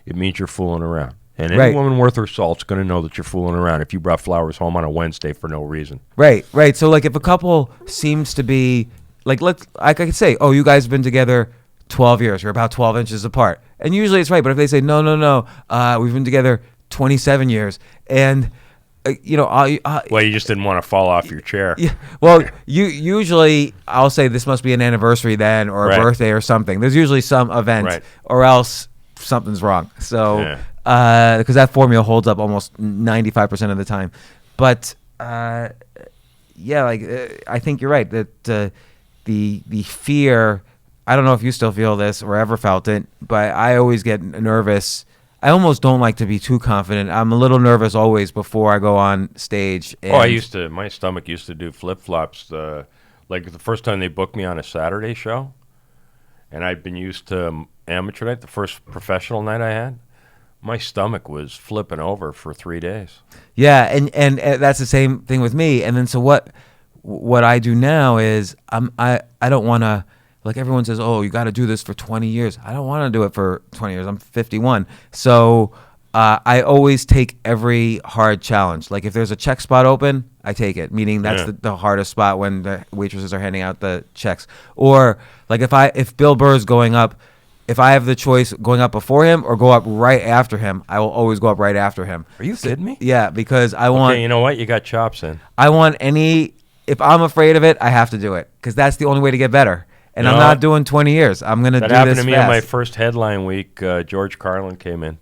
it means you're fooling around." And any woman worth her salt's going to know that you're fooling around if you brought flowers home on a Wednesday for no reason. Right. So, like, if a couple seems to be, like, I could say, "Oh, you guys have been together 12 years. You're about 12 inches apart." And usually it's right. But if they say, no, we've been together 27 years. And, you know, well, you just didn't want to fall off your chair. Yeah. Well, usually I'll say this must be an anniversary then or a birthday or something. There's usually some event or else something's wrong. So, because that formula holds up almost 95% of the time. But, I think you're right that the fear, I don't know if you still feel this or ever felt it, but I always get nervous. I almost don't like to be too confident. I'm a little nervous always before I go on stage. And my stomach used to do flip-flops. Like the first time they booked me on a Saturday show, and I'd been used to amateur night, the first professional night I had, my stomach was flipping over for 3 days. Yeah, and that's the same thing with me. And then so what I do now is I don't want to, like everyone says, "Oh, you got to do this for 20 years." I don't want to do it for 20 years. I'm 51. So I always take every hard challenge. Like if there's a check spot open, I take it, meaning that's the hardest spot when the waitresses are handing out the checks. Or like if Bill Burr's going up, if I have the choice going up before him or go up right after him, I will always go up right after him. Are you kidding me? Yeah, because I want... Okay, you know what? You got chops in. I want if I'm afraid of it, I have to do it because that's the only way to get better. and You I'm know not what? doing 20 years. I'm gonna That do happened this to me fast. on my first headline week. George Carlin came in,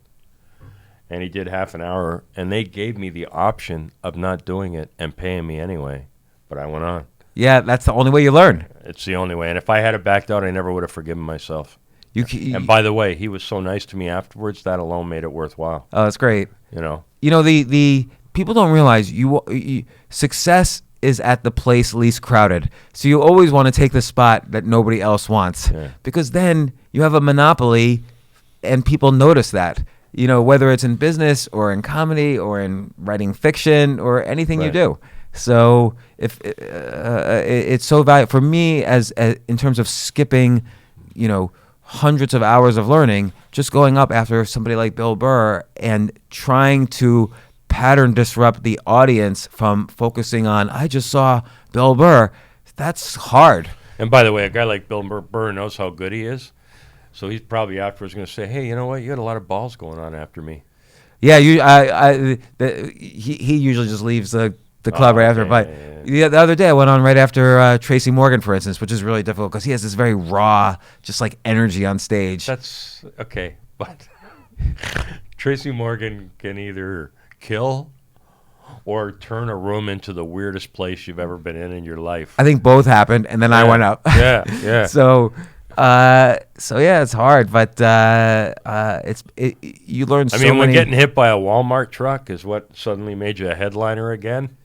and he did half an hour, and they gave me the option of not doing it and paying me anyway. But I went on. Yeah, that's the only way you learn. It's the only way. And if I had it backed out, I never would have forgiven myself. And You by the way, he was so nice to me afterwards. That alone made it worthwhile. oh, that's great. You know. You know, the people don't realize you success is at the place least crowded. So you always want to take the spot that nobody else wants, Yeah. because then you have a monopoly, and people notice that. You know, whether it's in business or in comedy or in writing fiction or anything you Right. do. So if it's so valuable for me as in terms of skipping, you know, hundreds of hours of learning, just going up after somebody like Bill Burr and trying to pattern disrupt the audience from focusing on, I just saw Bill Burr. That's hard. And by the way, a guy like Bill Burr knows how good he is. So he's probably afterwards going to say, hey, you know what? You had a lot of balls going on after me. Yeah, he usually just leaves the club right after. Okay, But yeah. the other day I went on right after Tracy Morgan, for instance, which is really difficult because he has this very raw, just like energy on stage. That's okay. But Tracy Morgan can either kill or turn a room into the weirdest place you've ever been in your life. I think both happened, and then I went up. Yeah, yeah. So yeah, it's hard, but you learn. I so mean, when many. getting hit by a Walmart truck is what suddenly made you a headliner again.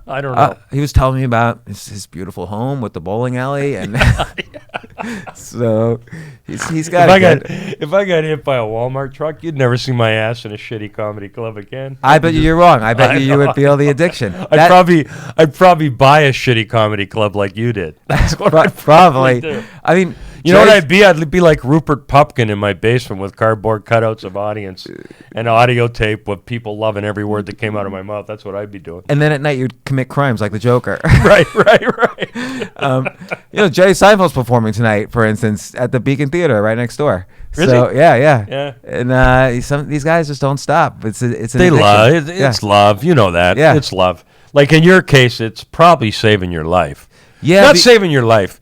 I don't know. He was telling me about his beautiful home with the bowling alley, and so he's got. If I got hit by a Walmart truck, you'd never see my ass in a shitty comedy club again. I bet you're wrong. I bet you would feel the addiction. I'd probably buy a shitty comedy club like you did. That's what I'd probably do. I mean, You know what I'd be? I'd be like Rupert Pupkin in my basement with cardboard cutouts of audience and audio tape with people loving every word that came out of my mouth. That's what I'd be doing. And then at night you'd commit crimes like the Joker. Right. You know, Jerry Seinfeld's performing tonight, for instance, at the Beacon Theater right next door. Is So he? yeah. And these guys just don't stop. It's an They addiction. love it. It's love. You know that. Yeah. It's love. Like in your case, it's probably saving your life. Yeah, Not saving your life.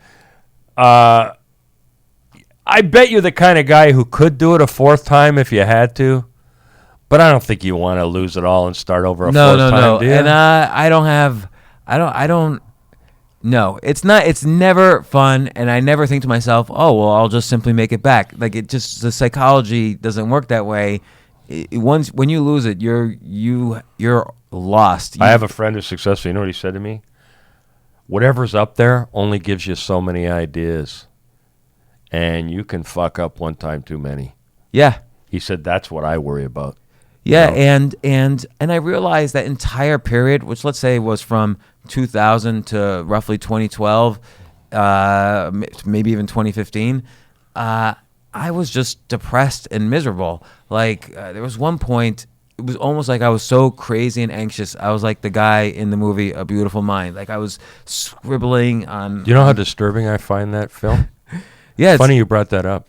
I bet you're the kind of guy who could do it a fourth time if you had to, but I don't think you want to lose it all and start over a fourth time. Do you? And I don't. No, it's not. It's never fun, and I never think to myself, "Oh, well, I'll just simply make it back." Like the psychology doesn't work that way. Once when you lose it, you're lost. I have a friend who's successful. You know what he said to me? Whatever's up there only gives you so many ideas, and you can fuck up one time too many. Yeah. He said that's what I worry about. Yeah, You know? and I realized that entire period, which let's say was from 2000 to roughly 2012, maybe even 2015, I was just depressed and miserable. Like there was one point, it was almost like I was so crazy and anxious. I was like the guy in the movie A Beautiful Mind. Like I was scribbling on. Do you know how disturbing I find that film? Yeah, Funny you brought that up.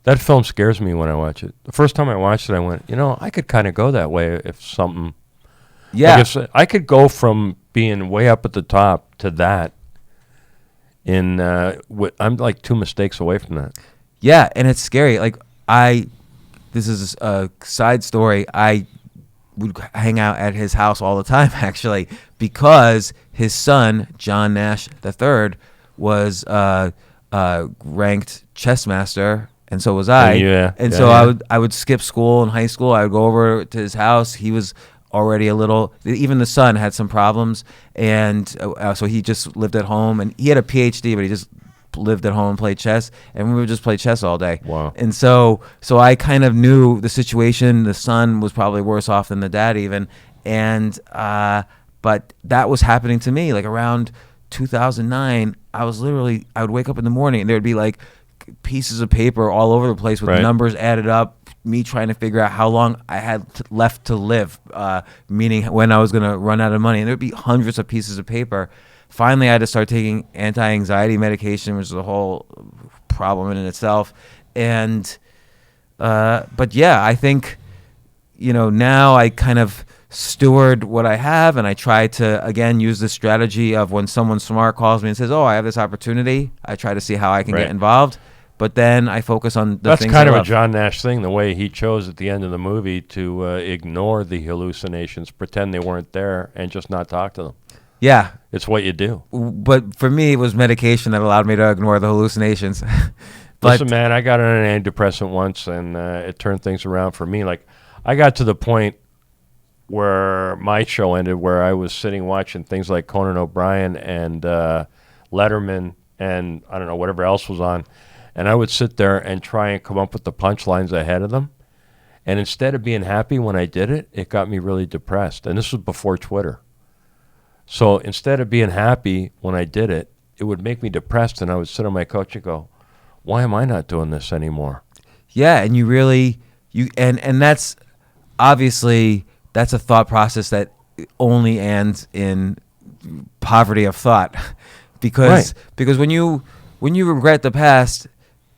That film scares me when I watch it. The first time I watched it, I went, I could kind of go that way if something. Yeah, Like if I could go from being way up at the top to that. I'm like 2 mistakes away from that. yeah, and it's scary. Like this is a side story. I would hang out at his house all the time, actually, because his son, John Nash III, was ranked chess master, and so was I. I would skip school in high school. I would go over to his house. He was already even the son had some problems, and so he just lived at home, and he had a PhD, but he just lived at home and played chess, and we would just play chess all day. Wow. And so I kind of knew the situation. The son was probably worse off than the dad even, and but that was happening to me like around 2009. I would wake up in the morning and there would be like pieces of paper all over the place with numbers added up, me trying to figure out how long I had left to live, meaning when I was going to run out of money, and there would be hundreds of pieces of paper. Finally, I had to start taking anti-anxiety medication, which is a whole problem in itself. And, but yeah, I think, now I kind of steward what I have, and I try to, again, use the strategy of when someone smart calls me and says, oh, I have this opportunity, I try to see how I can Right. get involved. But then I focus on the That's things kind I of a love. John Nash thing, the way he chose at the end of the movie to ignore the hallucinations, pretend they weren't there, and just not talk to them. Yeah. It's what you do. But for me, it was medication that allowed me to ignore the hallucinations. But Listen, man, I got on an antidepressant once, and it turned things around for me. Like, I got to the point where my show ended, where I was sitting watching things like Conan O'Brien and Letterman and, I don't know, whatever else was on, and I would sit there and try and come up with the punchlines ahead of them. And instead of being happy when I did it, it got me really depressed. And this was before Twitter. So instead of being happy when I did it, it would make me depressed, and I would sit on my couch and go, why am I not doing this anymore? yeah, and and that's obviously that's a thought process that only ends in poverty of thought, because when you regret the past,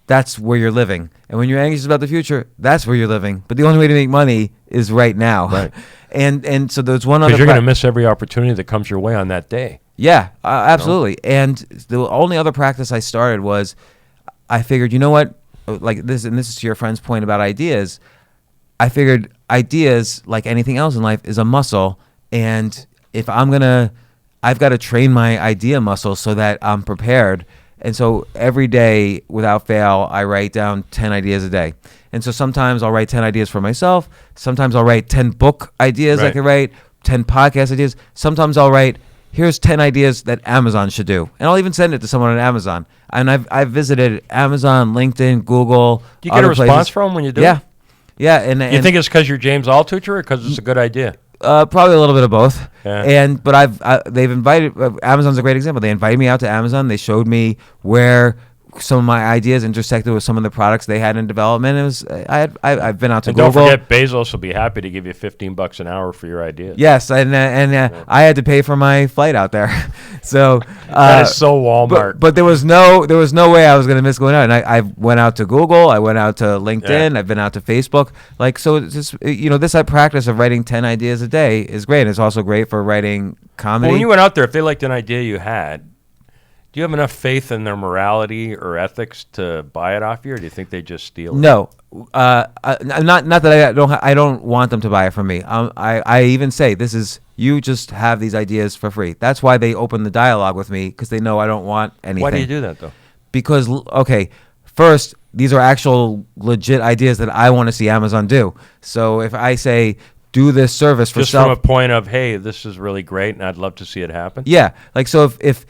that's where you're living, and when you're anxious about the future, that's where you're living. But the only way to make money is right now, Right. and so there's one other. Because you're going to miss every opportunity that comes your way on that day. Yeah, absolutely. And the only other practice I started was, I figured, you know what, like this, and this is to your friend's point about ideas. I figured ideas, like anything else in life, is a muscle, and if I've got to train my idea muscle so that I'm prepared. And so every day, without fail, I write down 10 ideas a day. And so sometimes I'll write 10 ideas for myself. Sometimes I'll write 10 book ideas I Right. could write, 10 podcast ideas. Sometimes I'll write, here's 10 ideas that Amazon should do. And I'll even send it to someone on Amazon. And I've visited Amazon, LinkedIn, Google. Do you get a other response places. from them when you do Yeah. it? Yeah. And You think it's because you're James Altucher or because it's a good idea? Probably a little bit of both. Yeah. But they've invited, Amazon's a great example. They invited me out to Amazon. They showed me where some of my ideas intersected with some of the products they had in development. It was I've been out to And Google. don't forget, Bezos will be happy to give you $15 an hour for your ideas. Yes, and I had to pay for my flight out there, so That is so Walmart. But there was no way I was going to miss going out. And I went out to Google, I went out to LinkedIn, Yeah. I've been out to Facebook. Like, so it's just, this practice of writing 10 ideas a day is great. It's also great for writing comedy. Well, when you went out there, if they liked an idea you had, do you have enough faith in their morality or ethics to buy it off you, or do you think they just steal it? No, not that I don't want them to buy it from me. I even say, this is, you just have these ideas for free. That's why they open the dialogue with me, because they know I don't want anything. Why do you do that, though? Because, okay, first, these are actual legit ideas that I want to see Amazon do. So if I say, do this service for Just from a point of, hey, this is really great, and I'd love to see it happen? Yeah, like, so if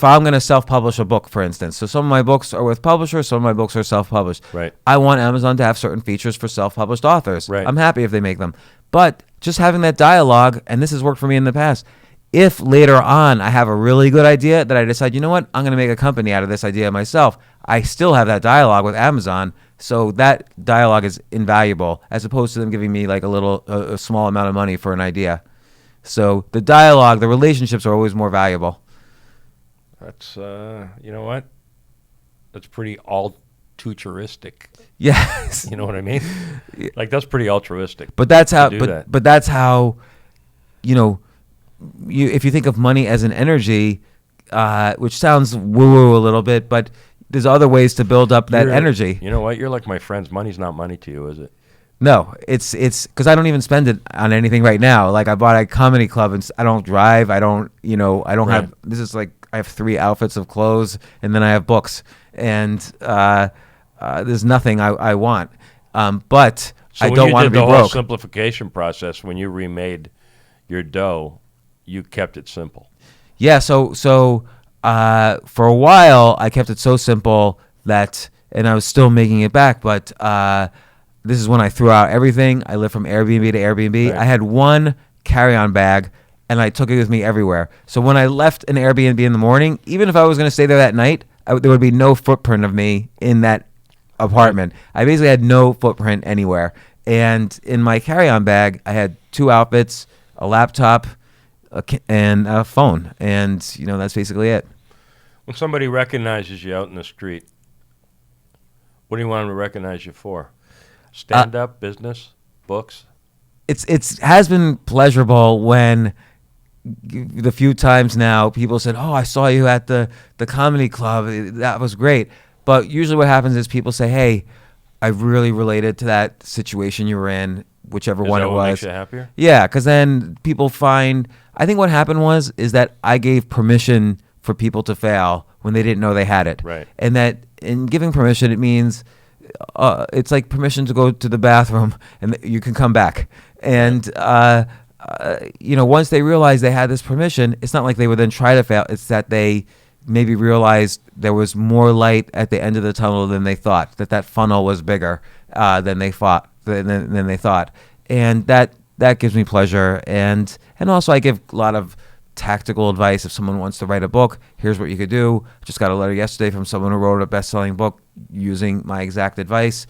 I'm going to self-publish a book, for instance, so some of my books are with publishers, some of my books are self-published. Right. I want Amazon to have certain features for self-published authors. Right. I'm happy if they make them. But just having that dialogue, and this has worked for me in the past, if later on I have a really good idea that I decide, you know what, I'm going to make a company out of this idea myself, I still have that dialogue with Amazon. So that dialogue is invaluable, as opposed to them giving me like a small amount of money for an idea. So the dialogue, the relationships are always more valuable. That's, you know what? That's pretty altruistic. Yes. You know what I mean? Like, that's pretty altruistic. But that's how. do But that. but that's how. If you think of money as an energy, which sounds woo-woo a little bit, but there's other ways to build up that energy. You know what? You're like my friends. Money's not money to you, is it? No, it's because I don't even spend it on anything right now. Like, I bought a comedy club, and I don't drive. I don't Right. have. This is like, I have 3 outfits of clothes, and then I have books, and there's nothing I want. But So I when don't you want to did be the whole broke. simplification process, when you remade your dough, you kept it simple. Yeah, so for a while I kept it so simple that, and I was still making it back, but this is when I threw out everything. I lived from Airbnb to Airbnb. Right. I had one carry-on bag, and I took it with me everywhere. So when I left an Airbnb in the morning, even if I was going to stay there that night, there would be no footprint of me in that apartment. I basically had no footprint anywhere. And in my carry-on bag, I had 2 outfits, a laptop, and a phone, and that's basically it. When somebody recognizes you out in the street, what do you want them to recognize you for? Stand-up, business, books? it's has been pleasurable when the few times now people said, "Oh, I saw you at the comedy club. That was great." But usually what happens is people say, "Hey, I really related to that situation you were in, whichever one it was." What makes you happier? Yeah, because then people find. I think what happened is that I gave permission for people to fail when they didn't know they had it. Right. And that in giving permission, it means it's like permission to go to the bathroom and you can come back. And once they realized they had this permission, it's not like they would then try to fail. It's that they maybe realized there was more light at the end of the tunnel than they thought. That funnel was bigger than they thought. Than they thought, and that gives me pleasure. And also I give a lot of tactical advice. If someone wants to write a book, here's what you could do. Just got a letter yesterday from someone who wrote a best-selling book using my exact advice.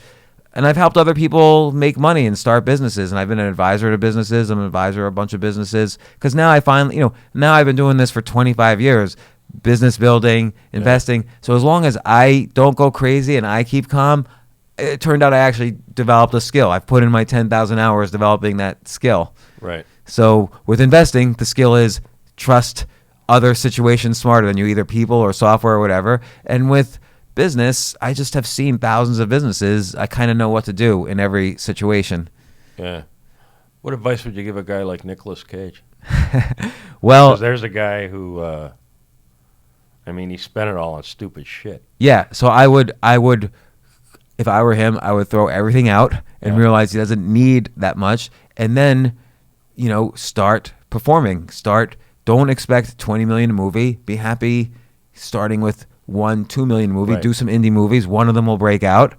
And I've helped other people make money and start businesses. And I've been an advisor to businesses. I'm an advisor to a bunch of businesses. Because now I finally, now I've been doing this for 25 years, business building, investing. So as long as I don't go crazy and I keep calm, it turned out I actually developed a skill. I've put in my 10,000 hours developing that skill. Right. So with investing, the skill is trust other situations smarter than you, either people or software or whatever. And with business, I just have seen thousands of businesses. I kind of know what to do in every situation. Yeah. What advice would you give a guy like Nicolas Cage? Well, because there's a guy who, he spent it all on stupid shit. Yeah. So I would, if I were him, I would throw everything out and realize he doesn't need that much. And then, start performing. Don't expect 20 million a movie. Be happy starting with 1-2 million movie. Right. Do some indie movies. One of them will break out.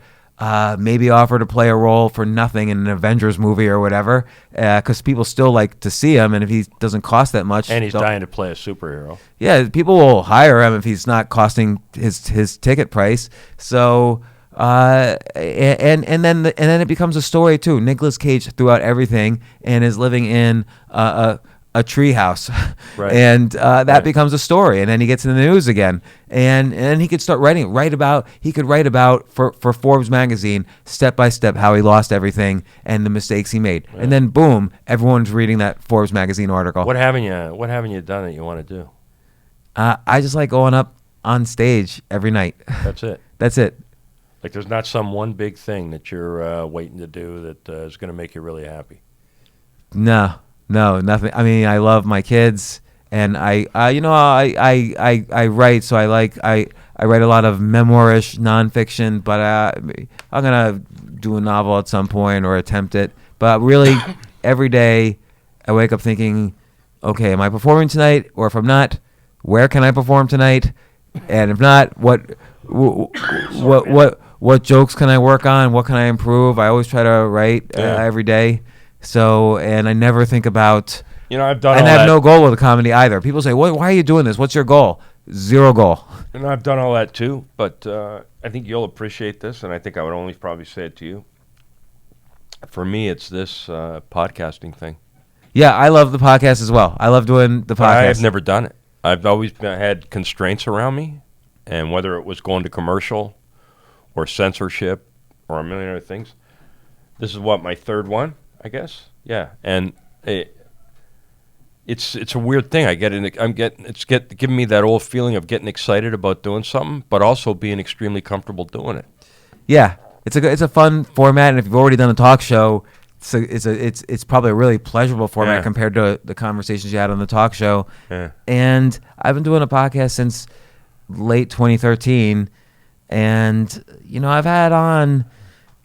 Maybe offer to play a role for nothing in an Avengers movie or whatever, because people still like to see him. And if he doesn't cost that much, and he's dying to play a superhero. Yeah, people will hire him if he's not costing his ticket price. So. And then it becomes a story too. Nicolas Cage threw out everything and is living in a tree house, right. And that becomes a story. And then he gets in the news again, and he could start writing. He could write about for Forbes magazine step by step how he lost everything and the mistakes he made. Right. And then boom, everyone's reading that Forbes magazine article. What haven't you done that you want to do? I just like going up on stage every night. That's it. That's it. Like there's not some one big thing that you're waiting to do that is going to make you really happy. No, nothing. I love my kids, and I write. So I write a lot of memoirish nonfiction, but I'm gonna do a novel at some point or attempt it. But really, every day I wake up thinking, okay, am I performing tonight? Or if I'm not, where can I perform tonight? And if not, what jokes can I work on? What can I improve? I always try to write every day. So, and I never think about. I've done. And I have no goal with the comedy either. People say, "Why are you doing this? What's your goal?" Zero goal. And I've done all that too. But I think you'll appreciate this, and I think I would only probably say it to you. For me, it's this podcasting thing. Yeah, I love the podcast as well. I love doing the podcast. I have never done it. I've always had constraints around me, and whether it was going to commercial or censorship or a million other things. This is my third one, I guess. Yeah, and it's a weird thing. It's giving me that old feeling of getting excited about doing something, but also being extremely comfortable doing it. Yeah, it's a fun format, and if you've already done a talk show, it's probably a really pleasurable format compared to the conversations you had on the talk show. Yeah. And I've been doing a podcast since late 2013, and I've had on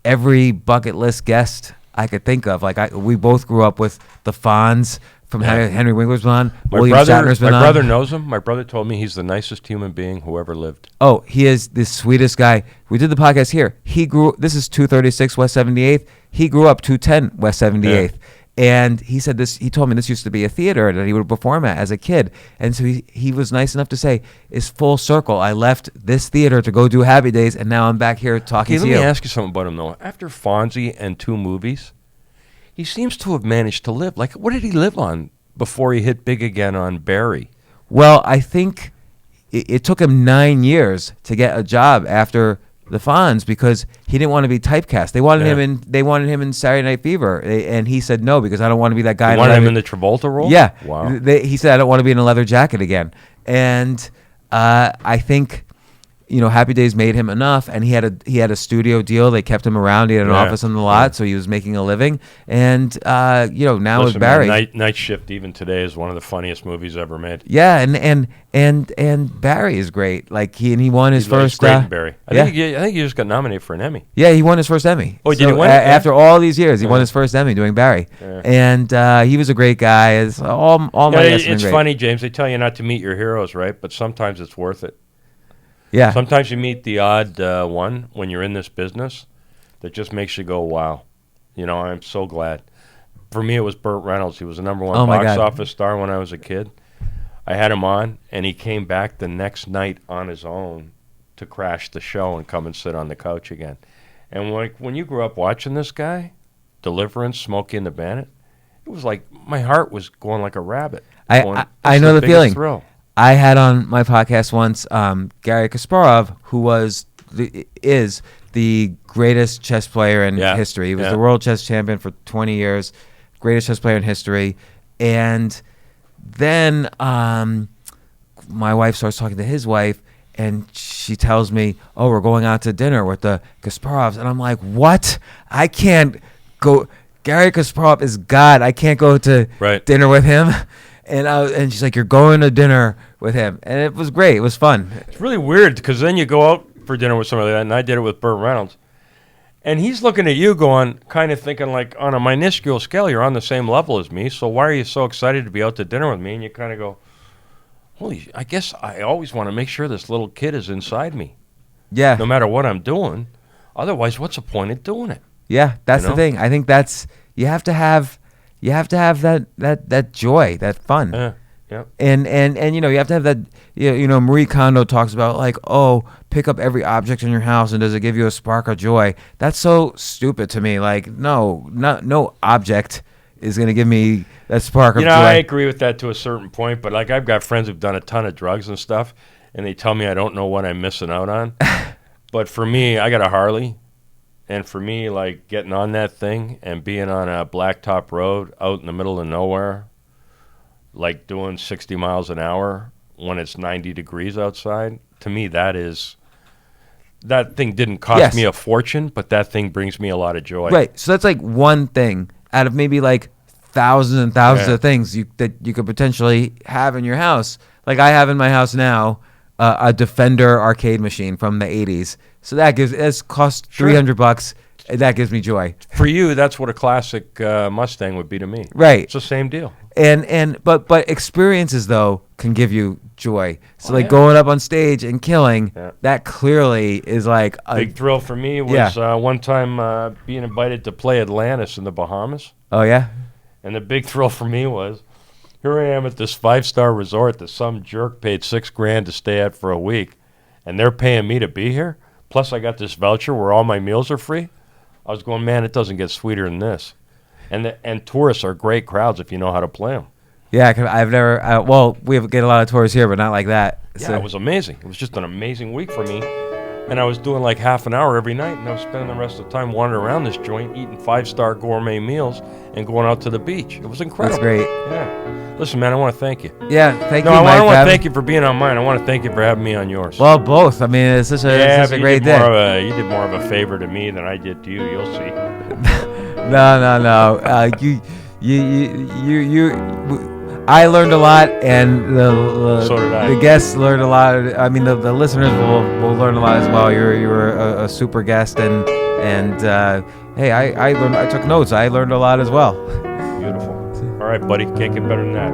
every bucket list guest I could think of. We both grew up with the Fonz from Henry Winkler's been on. William Shatner's been on. My brother knows him. My brother told me he's the nicest human being who ever lived. Oh, he is the sweetest guy. We did the podcast here. This is 236 West 78th. He grew up 210 West 78th. And he said this. He told me this used to be a theater that he would perform at as a kid. And so he was nice enough to say, "It's full circle. I left this theater to go do Happy Days, and now I'm back here talking to you." Let me ask you something about him though. After Fonzie and 2 movies, he seems to have managed to live. Like, what did he live on before he hit big again on Barry? Well, I think it took him 9 years to get a job after the Fonz because he didn't want to be typecast. They wanted Yeah. him in Saturday Night Fever, and he said no because I don't want to be that guy. You wanted him in the Travolta role? Yeah. Wow. He said I don't want to be in a leather jacket again, and I think. Happy Days made him enough, and he had a studio deal. They kept him around. He had an office on the lot, so he was making a living. And now with Barry, man, Night Shift even today is one of the funniest movies ever made. yeah, and Barry is great. Like he won his first. Great in Barry. I yeah. think he just got nominated for an Emmy. Yeah, he won his first Emmy. Oh, did he win it? After all these years, he won his first Emmy doing Barry, Yeah. and he was a great guy. It's all my guests have been It's great. funny, James. They tell you not to meet your heroes, right? But sometimes it's worth it. Yeah, Sometimes you meet the odd one when you're in this business that just makes you go, wow. I'm so glad. For me, it was Burt Reynolds. He was the number one Oh, my box God. office star when I was a kid. I had him on, and he came back the next night on his own to crash the show and come and sit on the couch again. And when you grew up watching this guy, Deliverance, Smokey and the Bandit, it was like my heart was going like a rabbit. I know the biggest feeling. Thrill. I had on my podcast once Gary Kasparov, who is the greatest chess player in history. He was the world chess champion for 20 years, greatest chess player in history. And then my wife starts talking to his wife, and she tells me, "Oh, we're going out to dinner with the Kasparovs." And I'm like, "What? I can't go. Gary Kasparov is God. I can't go to dinner with him." And she's like, "You're going to dinner with him," and it was great. It was fun. It's really weird because then you go out for dinner with somebody like that, and I did it with Burt Reynolds, and he's looking at you, going, kind of thinking like, on a minuscule scale, you're on the same level as me. So why are you so excited to be out to dinner with me? And you kind of go, "Holy, I guess I always want to make sure this little kid is inside me, Yeah, no matter what I'm doing. Otherwise, what's the point of doing it?" yeah. That's the thing. I think that's you have to have that joy, that fun. Yeah. And you have to have that. Marie Kondo talks about like, oh, pick up every object in your house and does it give you a spark of joy? That's so stupid to me. Like, no object is going to give me that spark of joy. I agree with that to a certain point, but like I've got friends who've done a ton of drugs and stuff, and they tell me I don't know what I'm missing out on. But for me, I got a Harley, and for me, like getting on that thing and being on a blacktop road out in the middle of nowhere, like doing 60 miles an hour when it's 90 degrees outside, to me that thing didn't cost me a fortune, but that thing brings me a lot of joy. Right. So that's like one thing out of maybe like thousands and thousands of things that you could potentially have in your house. Like I have in my house now a Defender arcade machine from the 80s. So that's cost $300. And that gives me joy. For you, that's what a classic Mustang would be to me. Right. It's the same deal. But experiences though can give you joy. So going up on stage and killing, that clearly is like a big thrill for me was one time being invited to play Atlantis in the Bahamas. Oh yeah. And the big thrill for me was, here I am at this 5-star resort that some jerk paid $6,000 to stay at for a week, and they're paying me to be here. Plus I got this voucher where all my meals are free. I was going, man, it doesn't get sweeter than this. And tourists are great crowds if you know how to play them. Yeah, I've never. We get a lot of tours here, but not like that. Yeah, it was amazing. It was just an amazing week for me. And I was doing like half an hour every night, and I was spending the rest of the time wandering around this joint, eating 5-star gourmet meals, and going out to the beach. It was incredible. That's great. Yeah. Listen, man, I want to thank you. Yeah, thank you, Mike. I don't want to thank you for being on mine. I want to thank you for having me on yours. Well, both. I mean, it's such a great day. You did more of a favor to me than I did to you. You'll see. No. I learned a lot, and So did I. the guests learned a lot. I mean, the listeners will learn a lot as well. You're a super guest, and hey, I learned. I took notes. I learned a lot as well. Beautiful. All right, buddy. Can't get better than that.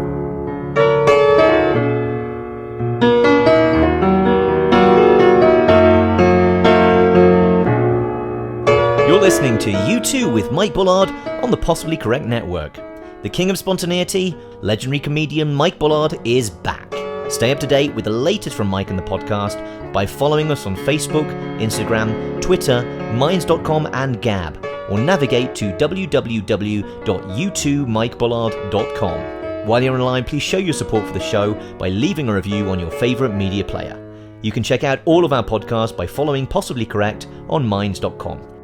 You're listening to U2 with Mike Bullard on the Possibly Correct Network. The king of spontaneity, legendary comedian Mike Bullard is back. Stay up to date with the latest from Mike and the podcast by following us on Facebook, Instagram, Twitter, Minds.com and Gab, or navigate to www.u2mikebullard.com. While you're online, please show your support for the show by leaving a review on your favourite media player. You can check out all of our podcasts by following Possibly Correct on minds.com.